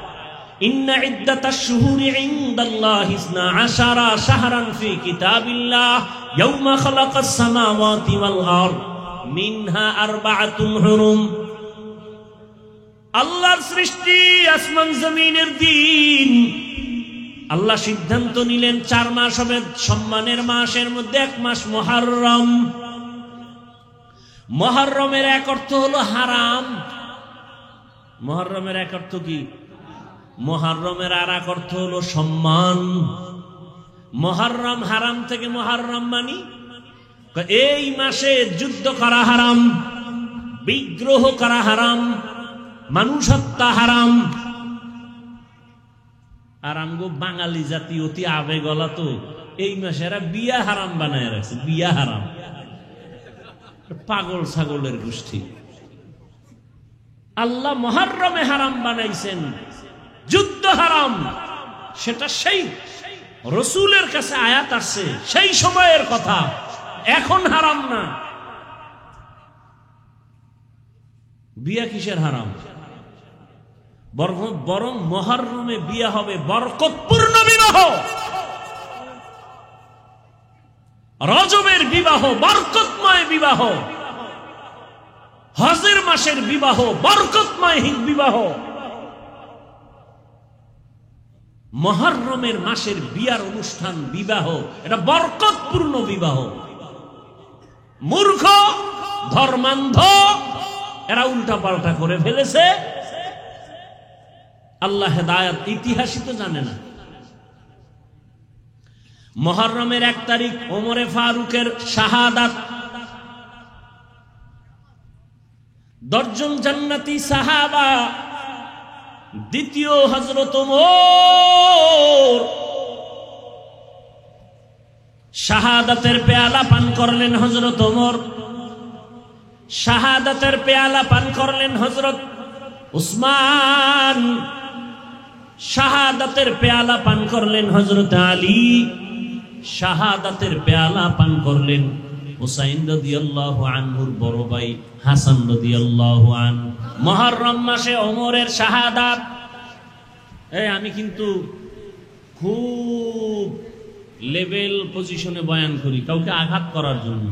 ইন্না ইদ্দাতাশ শুহুরি ইনদাল্লাহি 12 শাহরান ফি কিতাবিল্লাহ ইয়াওমা খালাকাস সামাওয়াতি ওয়াল আরদ মিনহা আরবাআতুন হুরুম। আল্লাহর সৃষ্টি আসমান জমিনের দিন আল্লাহ সিদ্ধান্ত নিলেন 4 মাস হবে সম্মানের মাসের মধ্যে 1 মাস মুহররম। মুহররমের এক অর্থ হলো হারাম। মুহররমের এক অর্থ কি? মুহররমের আর এক অর্থ হলো সম্মান। মুহররম হারাম থেকে মুহররম মানি এই মাসে যুদ্ধ করা হারাম, বিগ্রহ করা হারাম, মানুষ হত্যা হারাম। আর আমগো বাঙালি জাতি অতি আবেগলা, তো এই মাসে এরা বিয়া হারাম বানায় রাখছে। বিয়া হারাম, পাগল ছাগলের গোষ্ঠী। আল্লাহ মুহররমে হারাম বানাইছেন, যুদ্ধ হারাম। সেটা সেই রাসূলের কাছে আয়াত আসছে, সেই সময়ের কথা, এখন হারাম না। বিয়া কিসের হারাম? বরং মুহররমে বিয়া হবে বরকতপূর্ণ বিবাহ। রজবের বিবাহ বরকতময় বিবাহ, হজের মাসের বিবাহ বরকতময় বিবাহ। মুহররমের মাসের বিয়ার অনুষ্ঠান, বিবাহ, এটা বরকতপূর্ণ বিবাহ। মূর্খ, ধর্মান্ধ এরা উল্টা পাল্টা করে ফেলেছে। আল্লাহ হেদায়েত ইতিহাসই তো জানে না। মুহররমের 1 তারিখ ওমরে ফারুকের শাহাদাত। 10 জন জান্নাতি সাহাবা, দ্বিতীয় হযরত ওমর শাহাদাতের পেয়ালা পান করলেন। হযরত ওমর শাহাদাতের পেয়ালা পান করলেন। হযরত উসমান শাহাদাতের পেয়ালা পান করলেন। হযরত আলী শাহাদাতের পেয়ালা পান করলেন। হুসাইন রাদিয়াল্লাহু আনহুর বড় ভাই হাসান রাদিয়াল্লাহু আনহু। মুহররম মাসে ওমরের শাহাদাত। আমি কিন্তু খুব লেভেল পজিশনে বয়ান করি, কাউকে আঘাত করার জন্য।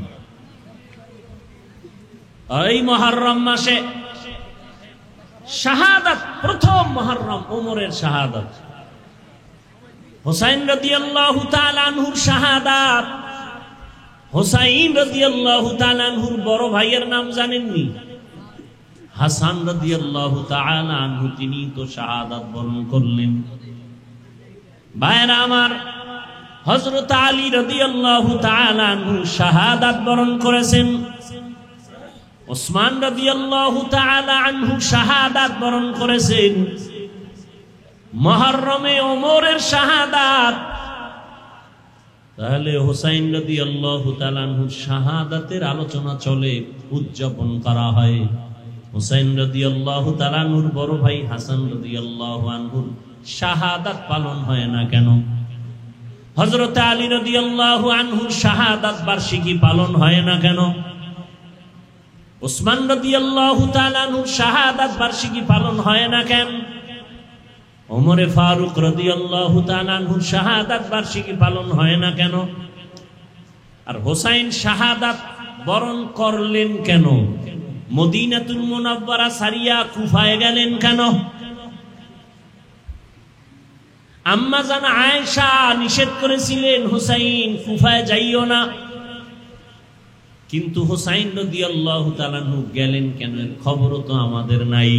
এই মুহররম মাসে শাহাদাত, প্রথম মুহররম ওমরের শাহাদাত। হুসাইন রাদিয়াল্লাহু তাআলা আনহুর শাহাদাত। হুসাইন রাদিয়াল্লাহু তাআলা আনহুর বড় ভাইয়ের নাম জানেননি? হাসান রাদিয়াল্লাহু তাআলা আনহু, তিনি তো শাহাদাত বরণ করলেন। ভাইরা আমার, হযরত আলী রাদিয়াল্লাহু তাআলা আনহু শাহাদাত বরণ করেছেন। উসমান রাদিয়াল্লাহু তাআলা আনহু শাহাদাত বরণ করেছেন। মুহররমে ওমরের শাহাদাত। তাহলে হুসাইন রাদিয়াল্লাহু তাআলা আনহুর শাহাদাতের আলোচনা চলে, উদযাপন করা হয়। হুসাইন রাদিয়াল্লাহু তাআলা আনহুর বড় ভাই হাসান রাদিয়াল্লাহু আনহুর শাহাদাত পালন হয় না কেন? হযরত আলী রাদিয়াল্লাহু আনহুর শাহাদাত বার্ষিকী পালন হয় না কেন? উসমান রাদিয়াল্লাহু তাআলা আনহুর শাহাদাত বার্ষিকী পালন হয় না কেন? ওমরে ফারুক রাদিয়াল্লাহু তাআলা আনহুর শাহাদাত বার্ষিকী পালন হয় না কেন? আর হুসাইন শাহাদাত বরণ করলেন কেন? মদিনাতুল মুনাওয়ারা সারিয়া কুফায় গেলেন কেন? আম্মা জান আয়েশা নিষেধ করেছিলেন, হুসাইন কুফায় যাইও না। কিন্তু হুসাইন রাদিয়াল্লাহু তাআলা আনহু গেলেন কেন? খবরও তো আমাদের নাই।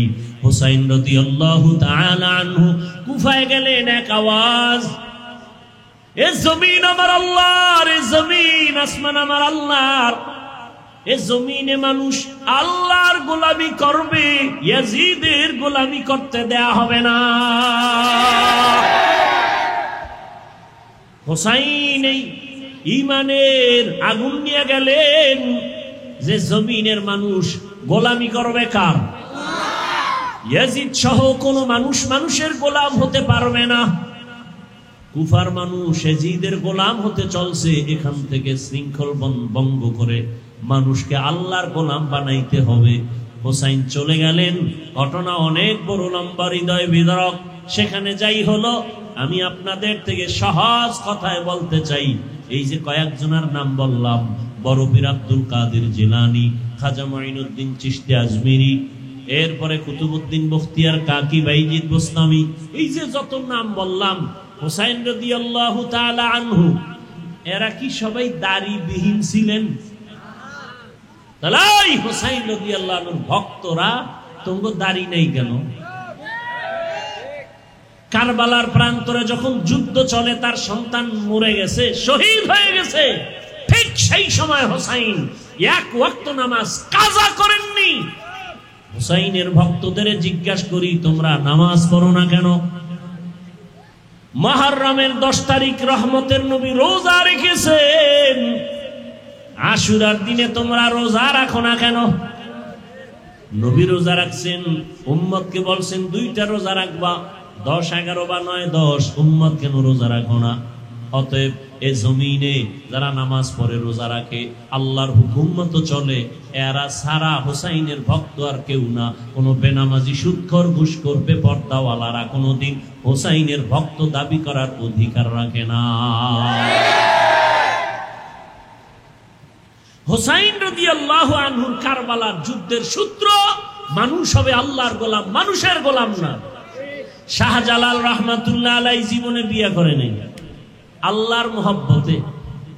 হুসাইন রাদিয়াল্লাহু তাআলা আনহু কুফায় গেলেন, এক আওয়াজ, এ জমিন আমার আল্লাহর, এ জমিন আসমান আমার আল্লাহর, এ জমিনে মানুষ আল্লাহর গোলামি করবে, ইয়াজিদের গোলামি করতে দেয়া হবে না। হুসাইন এই ঈমানের আগুন নিয়ে গেলেন যে জমিনের মানুষ গোলামি করবে কার? ইয়াজিদ সহ কোনো মানুষ মানুষের গোলাম হতে পারবে না। কুফার মানুষ ইয়াজিদের গোলাম হতে চলছে, এখান থেকে শৃঙ্খল ভঙ্গ করে মানুষকে আল্লাহর গোলাম বানাইতে হবে। হুসাইন চলে গেলেন। ঘটনা অনেক বড় লম্বা, হৃদয় বিদারক। সেখানে যাই হলো, আমি আপনাদের থেকে সহজ কথায় বলতে চাই। এই যে কয়েকজনের নাম বললাম, বড় পীর আব্দুল কাদের জিলানী, খাজা মাইনুদ্দিন চিশতি আজমিরি, এরপরে কুতুবউদ্দিন বখতিয়ার কাকি, বাইজিদ বোস্তামি, এই যে যত নাম বললাম, হুসাইন রাদিয়াল্লাহু তাআলা আনহু, এরা কি সবাই দাড়িবিহীন ছিলেন? তাহলে হুসাইন রাদিয়াল্লাহু আনহুর ভক্তরা তোমার দাড়ি নেই কেন? কারবালার প্রান্তরে যখন যুদ্ধ চলে, তার সন্তান মরে গেছে, শহীদ হয়ে গেছে, ঠিক সেই সময় হুসাইন এক ওয়াক্ত নামাজ কাজা করেননি। হুসাইনের ভক্তদের জিজ্ঞাসা করি, তোমরা নামাজ পড়ো না কেন? মুহররমের 10 তারিখ রহমতের নবী রোজা রেখেছেন, আশুরার দিনে তোমরা রোজা রাখো না কেন? নবী রোজা রাখছেন, উম্মতকে বলছেন 2টা রোজা রাখবা, 10, 11 বা 9, 10, উম্মত কেন রোজা রাখো না? অতএব এ জমিনে যারা নামাজ পড়ে, রোজা রাখে, আল্লাহর হুকুম মতো চলে, এরা সারা হুসাইনের ভক্ত আর কেউ না। কোনো বেনামাজি, সুদখোর, ঘুষখোর, বেপরদাওয়ালারা কোনোদিন হুসাইনের ভক্ত দাবি করার অধিকার রাখে না। হুসাইন রাদিয়াল্লাহু আনহুর কারবালার যুদ্ধের সূত্র, মানুষ হবে আল্লাহর গোলাম, মানুষের গোলাম না। শাহজালাল রাহমাতুল্লাহ আলাইহি জীবনে বিয়ে করে নাই, আল্লাহর মোহব্বতে।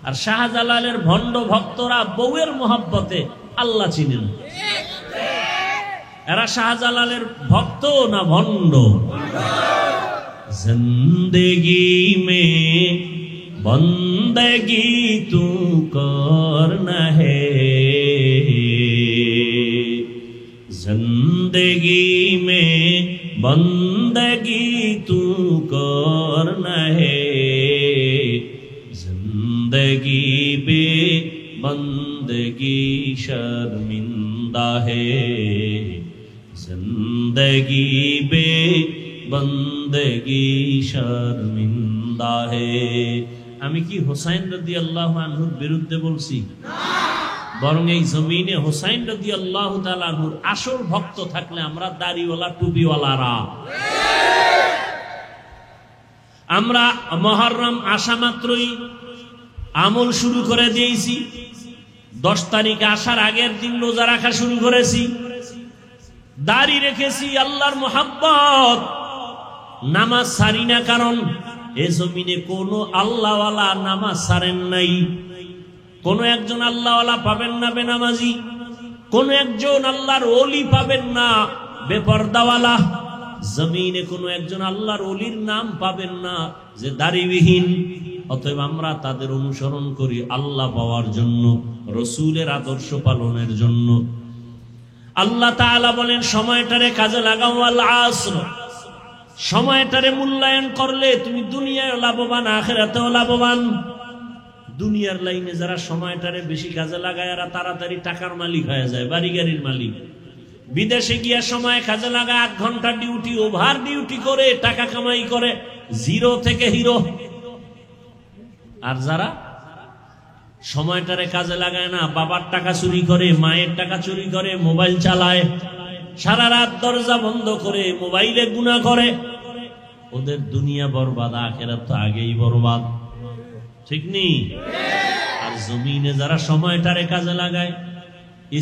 আর শাহজালালের ভণ্ড ভক্তরা বউয়ের মোহব্বতে আল্লাহ চিনেন। এরা শাহজালালের ভক্ত না ভণ্ড? জিন্দেগি মে बंदगी तू करना है, जिंदगी में बंदगी तू करना है, जिंदगी बे बंदगी शर्मिंदा है, जिंदगी बे बंदगी शर्मिंदा है। আমি কি হুসাইন রাদিয়াল্লাহু আনহুর বিরুদ্ধে বলছি? বরং এই জমিনে হুসাইন রাদিয়াল্লাহু তাআলা আনহুর আসল ভক্ত থাকলে আমরা দাড়িওয়ালা টুপিওয়ালারা, আমরা মুহররম আসা মাত্রই আমল শুরু করে দিয়েছি। 10 তারিখ আসার আগের দিন রোজা রাখা শুরু করেছি, দাড়ি রেখেছি আল্লাহর মোহাব্বত, নামাজ ছাড়ি না। কারণ এ জমিনে কোনো আল্লাহওয়ালা নামাজ ছাড়েন নাই। কোন একজন আল্লাহওয়ালা পাবেন না বেনামাজি, কোন একজন আল্লাহর ওলি পাবেন না বেপরদাওয়ালা। জমিনে কোন একজন আল্লাহর ওলির নাম পাবেন না যে দাড়িবিহীন। অতএব আমরা তাদের অনুসরণ করি আল্লাহ পাওয়ার জন্য, রসুলের আদর্শ পালনের জন্য। আল্লাহ তাআলা বলেন সময়টারে কাজে লাগাও, আল আসর, সময়টারে মূল্যায়ন করলে তুমি দুনিয়ায় লাভবান, আখিরাতেও লাভবান। দুনিয়ার লাইনে যারা সময়টারে বেশি কাজে লাগায় এরা তাড়াতাড়ি টাকার মালিক হয়ে যায়, বাড়ি গাড়ির মালিক। বিদেশে গিয়া সময় কাজে লাগায় 8 ঘন্টা ডিউটি, ওভার ডিউটি করে টাকা কামাই করে, জিরো থেকে হিরো। আর যারা সময়টারে কাজে লাগায় না, বাবার টাকা চুরি করে, মায়ের টাকা চুরি করে, মোবাইল চালায়, সারা রাত দরজা বন্ধ করে মোবাইলে গুনাহ করে, ওদের দুনিয়া বরবাদ, আখিরাত তো আগেই বরবাদ। ঠিক নেই? আর জমিনে যারা সময়টারে কাজে লাগায়,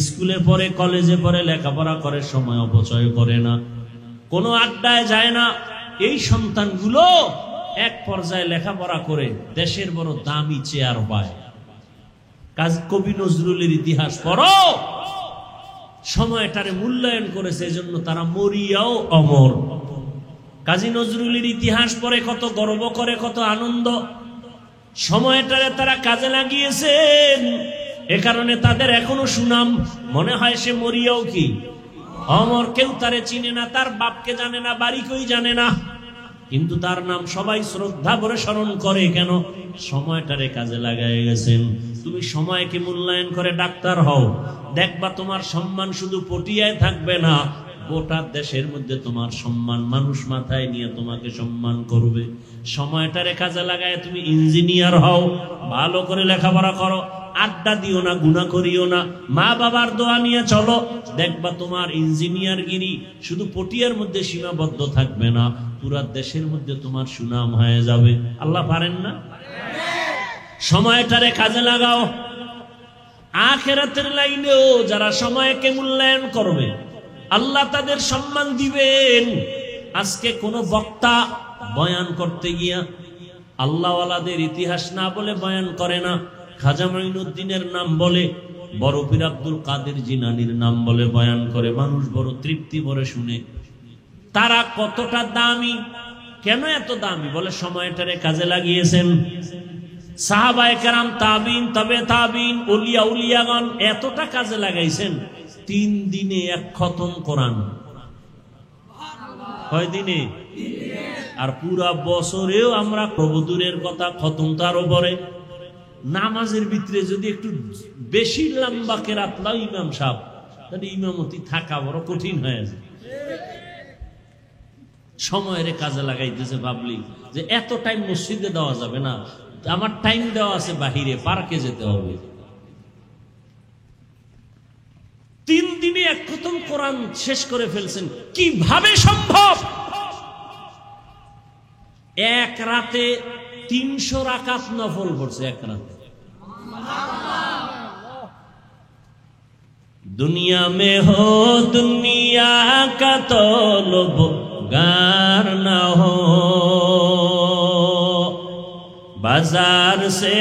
স্কুলে পড়ে, কলেজে পড়ে, লেখাপড়া করে, সময় অপচয় করে না, কোনো আড্ডায় যায় না, এই সন্তানগুলো এক পর্যায়ে লেখাপড়া করে দেশের বড় দামি চেয়ার পায়। কবি নজরুলের ইতিহাস পড়ো, সময়টারে মূল্যায়ন করেছে, এজন্য তারা মরিয়াও অমর। কাজী নজরুলের ইতিহাস পড়ে কত গর্ব করে, কত আনন্দ। সময়টারে তারা কাজে লাগিয়েছেন, এ কারণে তাদের এখনো সুনাম। মনে হয় সে মরিয়াও কি অমর, কেউ তারে চিনে না, তার বাপকে জানে না, বাড়ি কই জানে না, কিন্তু তার নাম সবাই শ্রদ্ধা ভরে স্মরণ করে। কেন? সময়টারে কাজে লাগায় গেছেন। তুমি সময়কে মূল্যায়ন করে ডাক্তার হও, দেখবা তোমার সম্মান শুধু পটিয়ায় থাকবে না, গোটা দেশের মধ্যে তোমার সম্মান, মানুষ মাথায় নিয়ে তোমাকে সম্মান করবে। সময়টারে কাজে লাগায় তুমি ইঞ্জিনিয়ার হও, ভালো করে লেখাপড়া করো, আড্ডা দিও না, গুনাহ করিও না, মা বাবার দোয়া নিয়ে চলো, দেখবা তোমার ইঞ্জিনিয়ার গিরি শুধু পটিয়ার মধ্যে সীমাবদ্ধ থাকবে না, পুরা দেশের মধ্যে তোমার সুনাম হয়ে যাবে। আল্লাহ পারেন না? সময়টারে কাজে লাগাও। আখিরাতের লাইনেও যারা সময়কে মূল্যায়ন করবে আল্লাহ তাদের সম্মান দিবেন। আজকে কোন বক্তা বয়ান করতে গিয়া আল্লাহওয়ালাদের ইতিহাস না বলে বয়ান করে না, খাজা মাইনুদ্দিনের নাম বলে, বড় পীর আব্দুল কাদের জিলানীর নাম বলে বয়ান করে, মানুষ বড় তৃপ্তি ভরে শুনে। তারা কতটা দামি, কেন এত দামি? বলে সময়টারে কাজে লাগিয়েছেন। সাহাবায়ে কেরাম, তাবিন, তবে তাবিন, ওলিয়া উলিয়াগণ এতটা কাজে লাগাইছেন, 3 দিনে 1 খতম কোরআন। কয় দিনে? আর পুরা বছরেও আমরা প্রভুদূরের কথা, খতম তার উপরে। নামাজের ভিতরে যদি একটু বেশি লম্বা কেরাত লাও ইমাম সাহেব, তাহলে ইমামতি থাকা বড় কঠিন হয়ে যায়। সময়ের কাজে লাগাইতেছে, ভাবলি যে এত টাইম মসজিদে দেওয়া যাবে না, আমার টাইম দেওয়া আছে বাহিরে, পার্কে যেতে হবে। 3 দিনে 1 খতম কোরআন শেষ করে ফেলছেন, কিভাবে সম্ভব? এক রাতে 300 রাকাত নফল পড়ছে এক রাতে। दुनिया में हो दुनिया का तलबगार न हो, बाजार से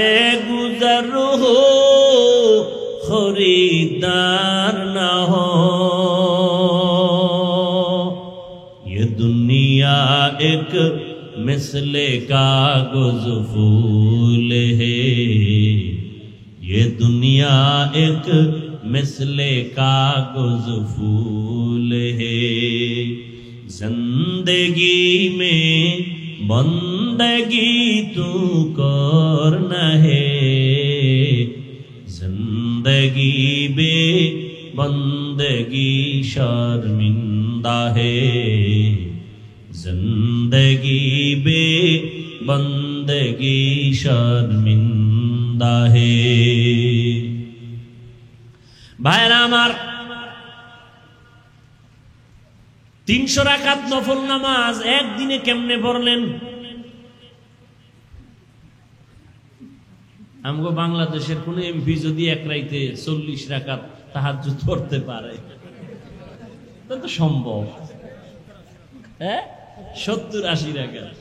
गुजर हो खरीदार न हो। ये दुनिया एक मिसले कागज फूल है, ये दुनिया एक मिसले कागज फूल है। जिंदगी में बंदगी तू करना है, जिंदगी बे बंदगी शर्मिंदा है, जिंदगी बे बंदगी शर्मिंदा है। भाईरा आमार 300 রাকাত নফল নামাজ একদিনে কেমনে পড়লেন? আমগো বাংলাদেশের কোন এমপি যদি এক রাইতে 40 রাকাত তাহাজ্জুদ পড়তে পারে তা তো সম্ভব। হ্যাঁ, 70-80 রাকাত।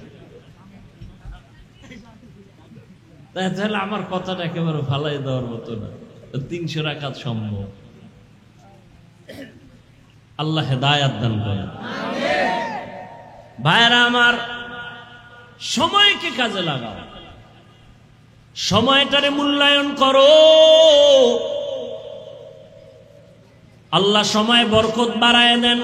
তাহলে আমার কথাটা একেবারে ফালাই দেওয়ার মতো না, 300 রাকাত সম্ভব। আল্লাহ হেদায়াত দান করেন। ভাইরা আমার, সময়কে কাজে লাগাও, সময়টারে মূল্যায়ন করো। আল্লাহ সময় বরকত বাড়ায় দেন।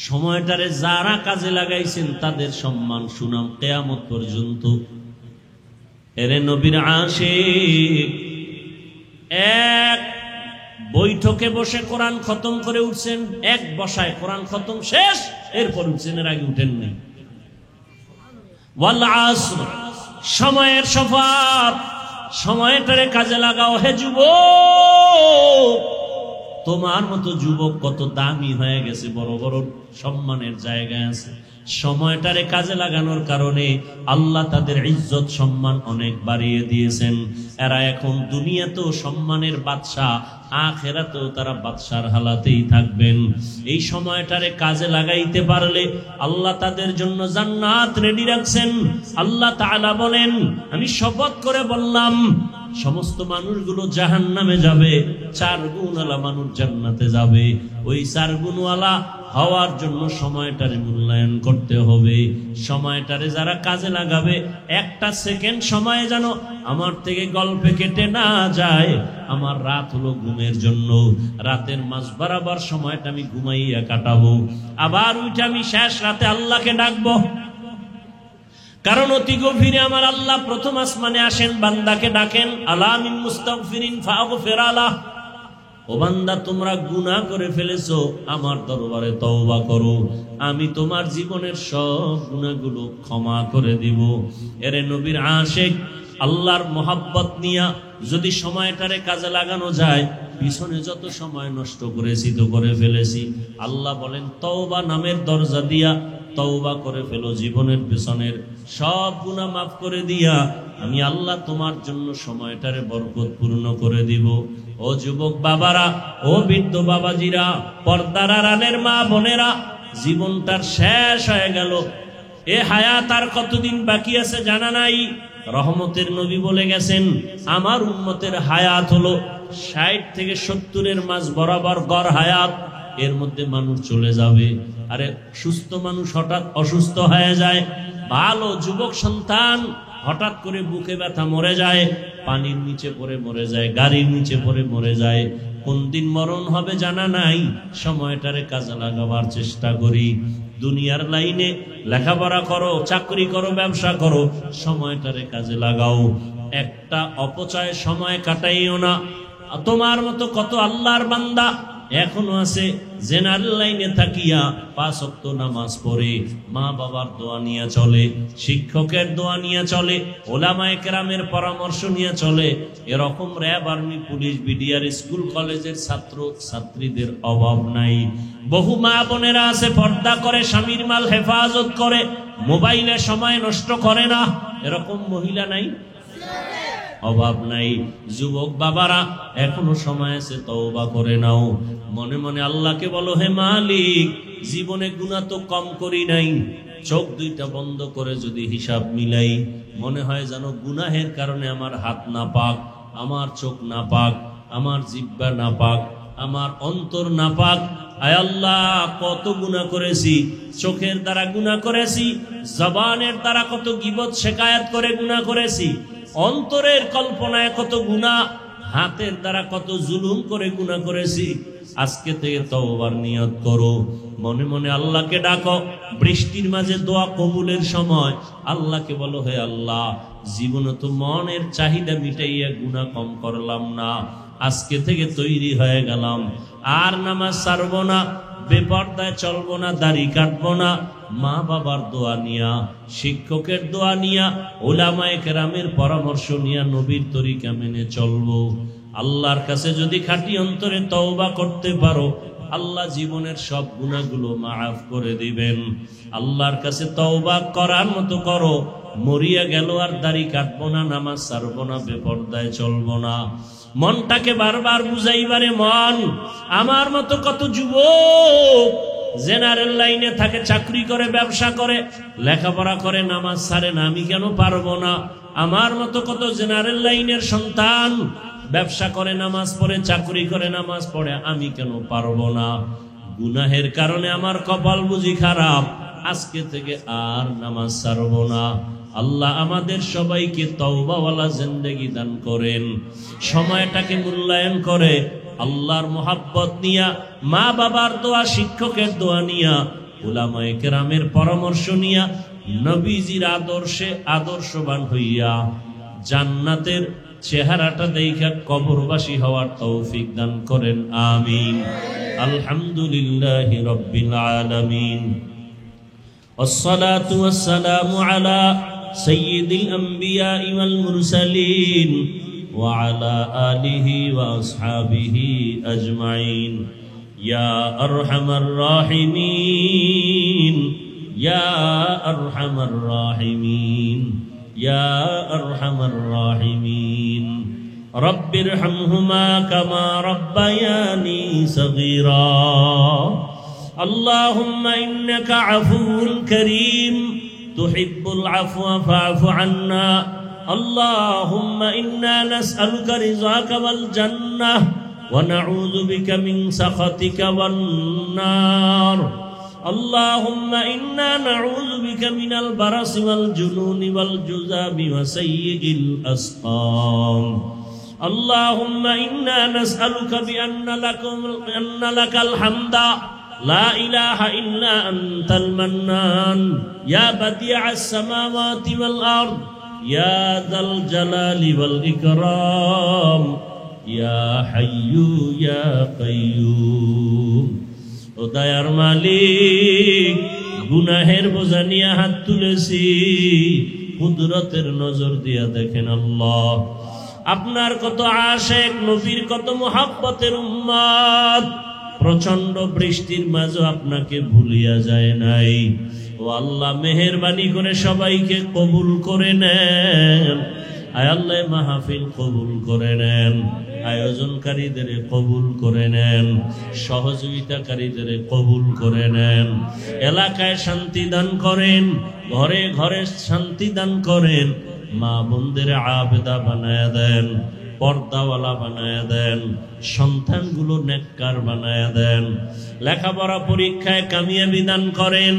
সময়টারে যারা কাজে লাগাইছেন তাদের সম্মান সুনাম কিয়ামত পর্যন্ত। এরে নবীর আশিক এক বৈঠকে বসে কোরআন খতম করে উঠছেন, এক বসায় কোরআন খতম শেষ, এরপর উঠছেন, এর আগে উঠেন নাই। ওয়াল আসর, সময়ের শফাত, সময়টারে কাজে লাগাও হে যুবক। তোমার মতো যুবক কত দামি হয়ে গেছে, বড় বড় সম্মানের জায়গায় আছে। সময়টারে কাজে লাগানোর কারণে আল্লাহ তাদের ইজ্জত সম্মান অনেক বাড়িয়ে দিয়েছেন। এরা এখন দুনিয়াতেও সম্মানের বাদশা, আখিরাতেও তারা বাদশার হালাতেই থাকবেন। এই সময়টারে কাজে লাগাইতে পারলে আল্লাহ তাদের জন্য জান্নাত রেডি রাখছেন। আল্লাহ তাআলা বলেন, আমি শপথ করে বললাম সমস্ত মানুষগুলো জাহান্নামে যাবে, 4 গুণওয়ালা মানুষ জান্নাতে যাবে। ওই 4 গুণওয়ালা হওয়ার জন্য সময়টারে মূল্যায়ন করতে হবে। সময়টারে যারা কাজে লাগাবে, একটা সেকেন্ড সময় যেন আমার থেকে গল্পে কেটে না যায়। আমার রাত হলো ঘুমের জন্য, রাতের মাঝ বরাবর সময়টা আমি ঘুমাইয়া কাটাবো, আবার উঠে আমি শেষ রাতে আল্লাহকে ডাকবো। কারণ অতি গভীরে আমার আল্লাহ প্রথম আসমানে আসেন, বান্দাকে ডাকেন, আলা মিন মুস্তাগফিরিন ফাগফির আলাহ। ও বান্দা, তোমরা গুনাহ করে ফেলেছো, আমার দরবারে তওবা করো, আমি তোমার জীবনের সব গুনাহগুলো ক্ষমা করে দিব। এরে নবীর আশিক, আল্লাহর মোহাব্বত নিয়া যদি সময়টারে কাজে লাগানো যায়, পিছনে যত সময় নষ্ট করেছি তো করে ফেলেছি। আল্লাহ বলেন, তওবা নামের দরজা দিয়া তওবা করে ফেলো, জীবনের পেছনের সব গুনাহ মাফ করে দিয়া আমি আল্লাহ তোমার জন্য সময়টারে বরকতপূর্ণ করে দিব। ও যুবক বাবারা, ও বৃদ্ধ বাবাজিরা, পর্দার আড়ালের মা বোনেরা, জীবনটার শেষ হয়ে গেল। এ হায়াত আর কতদিন বাকি আছে জানা নাই। রহমতের নবী বলে গেছেন, আমার উম্মতের হায়াত হলো 60 থেকে 70-এর মাঝ বরাবর গড় হায়াত। এর মধ্যে মানুষ চলে যাবে। আরে সুস্থ মানুষ হঠাৎ অসুস্থ হয়ে যায়, ভালো যুবক সন্তান হঠাৎ করে বুকে ব্যথা মরে যায়, পানির নিচে পড়ে মরে যায়, গাড়ির নিচে পড়ে মরে যায়। কোন দিন মরণ হবে জানা নাই। সময়টারে কাজে লাগাবার চেষ্টা করি। দুনিয়ার লাইনে লেখাপড়া করো, চাকরি করো, ব্যবসা করো, সময়টারে কাজে লাগাও। একটা অপচয় সময় কাটাইও না। তোমার মতো কত আল্লাহর বান্দা এখনো আছে জেনারেল লাইনে থাকিয়া 5 ওয়াক্ত নামাজ পড়ে, মা বাবার দোয়া নিয়ে চলে, শিক্ষকের দোয়া নিয়ে চলে, ওলামায়ে কেরামের পরামর্শ নিয়ে চলে। এরকম RAB, army, police, BDR, school কলেজের ছাত্র ছাত্রীদের অভাব নাই। বহু মা বোনেরা আছে পর্দা করে, স্বামীর মাল হেফাজত করে, মোবাইলে সময় নষ্ট করে না। এরকম মহিলা নাই? অভাব নাই। যুবক বাবারা, এখনো সময় আছে, তওবা করে নাও। মনে মনে আল্লাহকে বলো, হে মালিক, জীবনে গুনাহ তো কম করি নাই। চোখ দুইটা বন্ধ করে যদি হিসাব মিলাই, মনে হয় যেন গুনাহের কারণে আমার হাত নাপাক, আমার চোখ নাপাক, আমার জিহ্বা নাপাক, আমার অন্তর নাপাক। আয় আল্লাহ কত গুনাহ করেছি, চোখের দ্বারা গুনাহ করেছি, জবানের দ্বারা কত গীবত শিকায়াত করে গুনাহ করেছি, অন্তরের কল্পনায় কত গুনাহ, হাতের দ্বারা কত জুলুম করে গুনাহ করেছি। আজকে থেকে তওবার নিয়ত করো, মনে মনে আল্লাহকে ডাকো। বৃষ্টির মাঝে দোয়া কবুলের সময় আল্লাহকে বলো, হে আল্লাহ, জীবনে তো মনের চাহিদা মিটাইয়া গুনাহ কম করলাম না, আজকে থেকে তৈরি হয়ে গেলাম, আর নামাজ ছাড়বো না, বেপরদায় চলবো না, দাড়ি কাটবো না, মা বাবার দোয়া নিয়া, শিক্ষকের দোয়া নিয়া, উলামায়ে কেরামের পরামর্শ নিয়া নবীর তরিকা মেনে চলবো। আল্লাহর কাছে যদি খাঁটি অন্তরে তওবা করতে পারো, আল্লাহ জীবনের সব গুনাহগুলো মাফ করে দিবেন। আল্লাহর কাছে তওবা করার মতো করো, মরিয়া গেল আর দাড়ি কাটবো না, নামাজ ছাড়বো না, বেপরদায় চলবো না। মনটাকে বারবার বুঝাইবারে, মন আমার মতো কত যুবক জেনারেল লাইনে থাকে, চাকরি করে, ব্যবসা করে, লেখাপড়া করে, নামাজ ছাড়ে না, আমি কেন পারবো না? আমার মতো কত জেনারেল লাইনের সন্তান ব্যবসা করে, নামাজ পড়ে, চাকরি করে, নামাজ পড়ে, আমি কেন পারবো না? গুনাহের কারণে আমার কপাল বুঝি খারাপ, আজকে থেকে আর নামাজ ছাড়বো না। আল্লাহ আমাদের সবাইকে তওবাওয়ালা জিন্দেগি দান করেন। সময়টাকে মূল্যায়ন করে আল্লাহর মোহাব্বত নিয়া, মা বাবার দোয়া, শিক্ষকের দোয়া নিয়া, উলামায়ে কেরামের পরামর্শ নিয়া, নবীজির আদর্শে আদর্শবান হইয়া জান্নাতের চেহারাটা দেখা কবরবাসী হওয়ার তৌফিক দান করেন, আমিন। আলহামদুলিল্লাহি রাব্বিল আলামিন, والصلاة والسلام على سيد الأنبياء والمرسلين وعلى آله وأصحابه أجمعين يا أرحم الراحمين يا أرحم الراحمين يا أرحم الراحمين رب ارحمهما كما ربياني صغيرا اللهم إنك عفو كريم تحب العفو فاعف عنا اللهم إنا نسألك رضاك والجنة ونعوذ بك من سخطك والنار اللهم إنا نعوذ بك من البرص والجنون والجذام وسيء الأسقام اللهم إنا نسألك بأن لك الحمد لا إله إلا أنت المنان يا بديع السماوات والأرض يا ذا الجلال والإكرام يا حي يا قيوم ও দয়ার মালিক, গুনাহের বোঝা নিয়ে হাত তুলেছি, কুদরতের নজর দিয়া দেখেন আল্লাহ, আপনার কত আশিক, নবীর কত মুহাব্বতের উম্মত, প্রচন্ড বৃষ্টির মাঝে আপনাকে ভুলিয়া যায় নাই। ও আল্লাহ, মেহেরবানি করে সবাইকে কবুল করে নেন। আয় আল্লাহ, মাহফিল কবুল করে নেন, আয়োজনকারীদের কবুল করে নেন, সহযোগিতাকারীদের কবুল করে নেন, এলাকায় শান্তি দান করেন, ঘরে ঘরে শান্তি দান করেন, মা বোনদের আবেদা বানায়া দেন, পর্দাওয়ালা বানায়া দেন, সন্তানগুলো নেককার বানায়া দেন, লেখাপড়া পরীক্ষায় কামিয়াবি দান করেন,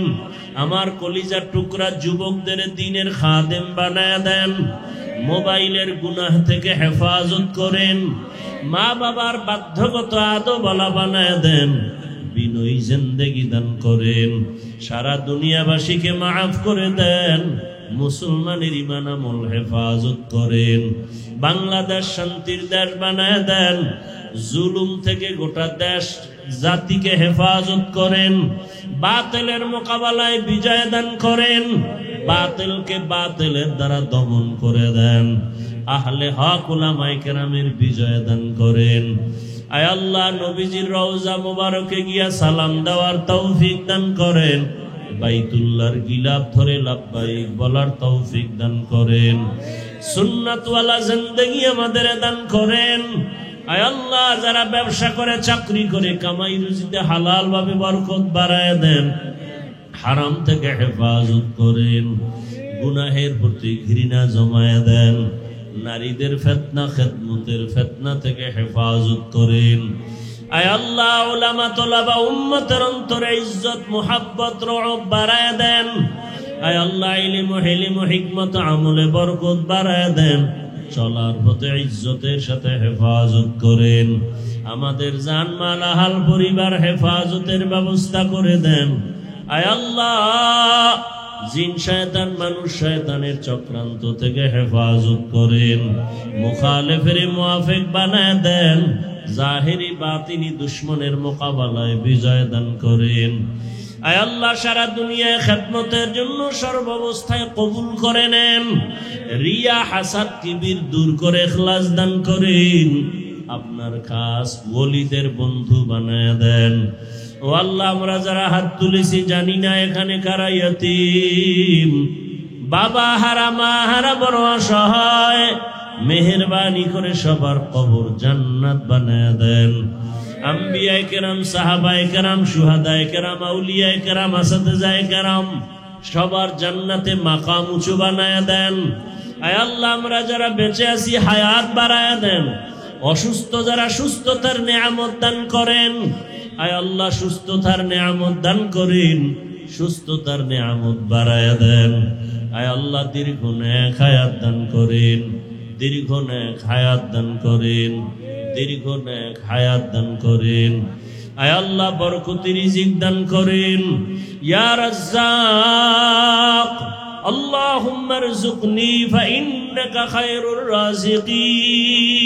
আমার কলিজার টুকরা যুবকদের দ্বীনের খাদেম বানায়া দেন, মোবাইলের গুনাহ থেকে হেফাজত করেন, মা বাবার বাধ্যগত আদবওয়ালা বানায়া দেন, বিনয়ী জিন্দেগি দান করেন, সারা দুনিয়াবাসীকে মাফ করে দেন, মুসলমানের ঈমান আমল হেফাজত করেন, বাংলাদেশ শান্তির দেশ বানায় দেন, জুলুম থেকে গোটা দেশ জাতিকে হেফাজত করেন, বাতিলের মোকাবেলায় বিজয় দান করেন, বাতিলকে বাতিলের দ্বারা দমন করে দেন, আহলে হক উলামায়ে কেরামের বিজয় দান করেন। আয় আল্লাহ, নবীজির রওজা মুবারকে গিয়া সালাম দেওয়ার তৌফিক দান করেন, বাইতুল্লাহর গিলাফ ধরে লাব্বাইক বলার তৌফিক দান করেন, সুন্নাতওয়ালা জিন্দেগি আমাদের দান করেন। আয় আল্লাহ, যারা ব্যবসা করে, চাকরি করে, কামাই রুজিতে হালাল ভাবে বরকত বাড়ায় দেন, হারাম থেকে হেফাজত করেন, গুনাহের প্রতি ঘৃণা জমায় দেন, নারীদের ফিতনা, খেদমতের ফিতনা থেকে হেফাজত করেন। আয় আল্লাহ উলামা তোলাবা উম্মতের অন্তরে ইজ্জত মুহাব্বত রওব বাড়ায় দেন। আয় আল্লাহ ইলম ও হিলম ও হিকমত আমলে বরকত বাড়ায় দেন। চলার পথে ইজ্জতের সাথে হেফাজত করেন। আমাদের জান মাল আহাল পরিবার হেফাজতের ব্যবস্থা করে দেন। আয় আল্লাহ জিন শয়তান মানুষ শয়তানের চক্রান্ত থেকে হেফাজত করেন। মুখালেফের মুআফিক বানায় দেন। জাহিরি বাতিনি দুশ্মনের মোকাবেলায় বিজয় দান করেন। আয় আল্লাহ সারা দুনিয়ায় খেদমতের জন্য সর্বাবস্থায় কবুল করে নেন। রিয়া হাসাদ কিবির দূর করে ইখলাস দান করেন। আপনার খাস ওলিদের বন্ধু বানায় দেন। ও আল্লাহ আমরা যারা হাত তুলেছি জানি না এখানে কারা ইয়তীম, বাবা হারা মা হারা বড় অসহায়, মেহেরবানি করে সবার কবর জান্নাত বানায় দেন। আম্বিয়ায়ে কেরাম সাহাবায়ে কেরাম শুহাদায়ে কেরাম আউলিয়ায়ে কেরাম আসাতিজায়ে কেরাম সবার জান্নাতে মাকাম উঁচু বানায় দেন। আয় আল্লাহ আমরা যারা বেঁচে আছি হায়াত বাড়ায় দেন। অসুস্থ যারা সুস্থতার নিয়ামত দান করেন। আয় আল্লাহ সুস্থতার নিয়ামত দান করেন, সুস্থতার নিয়ামত বাড়ায় দেন। আয় আল্লাহ দীর্ঘ নেক হায়াত দান করেন, দীর্ঘ নেক হায়াত দান করেন, দীর্ঘ নেক হায়াত দান করেন। আয় আল্লাহ বরকতি রিজিক দান করেন। ইয়া রাজ্জাক আল্লাহুম্মা রযুকনি ফাইন্নাকা খায়রুর রাযিকিন।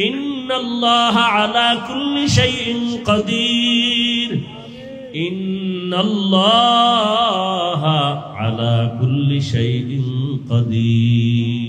ইন্নাল্লাহা আলা কুল্লি শাইইন কাদির। ইন্নাল্লাহা আলা কুল্লি শাইইন কাদির।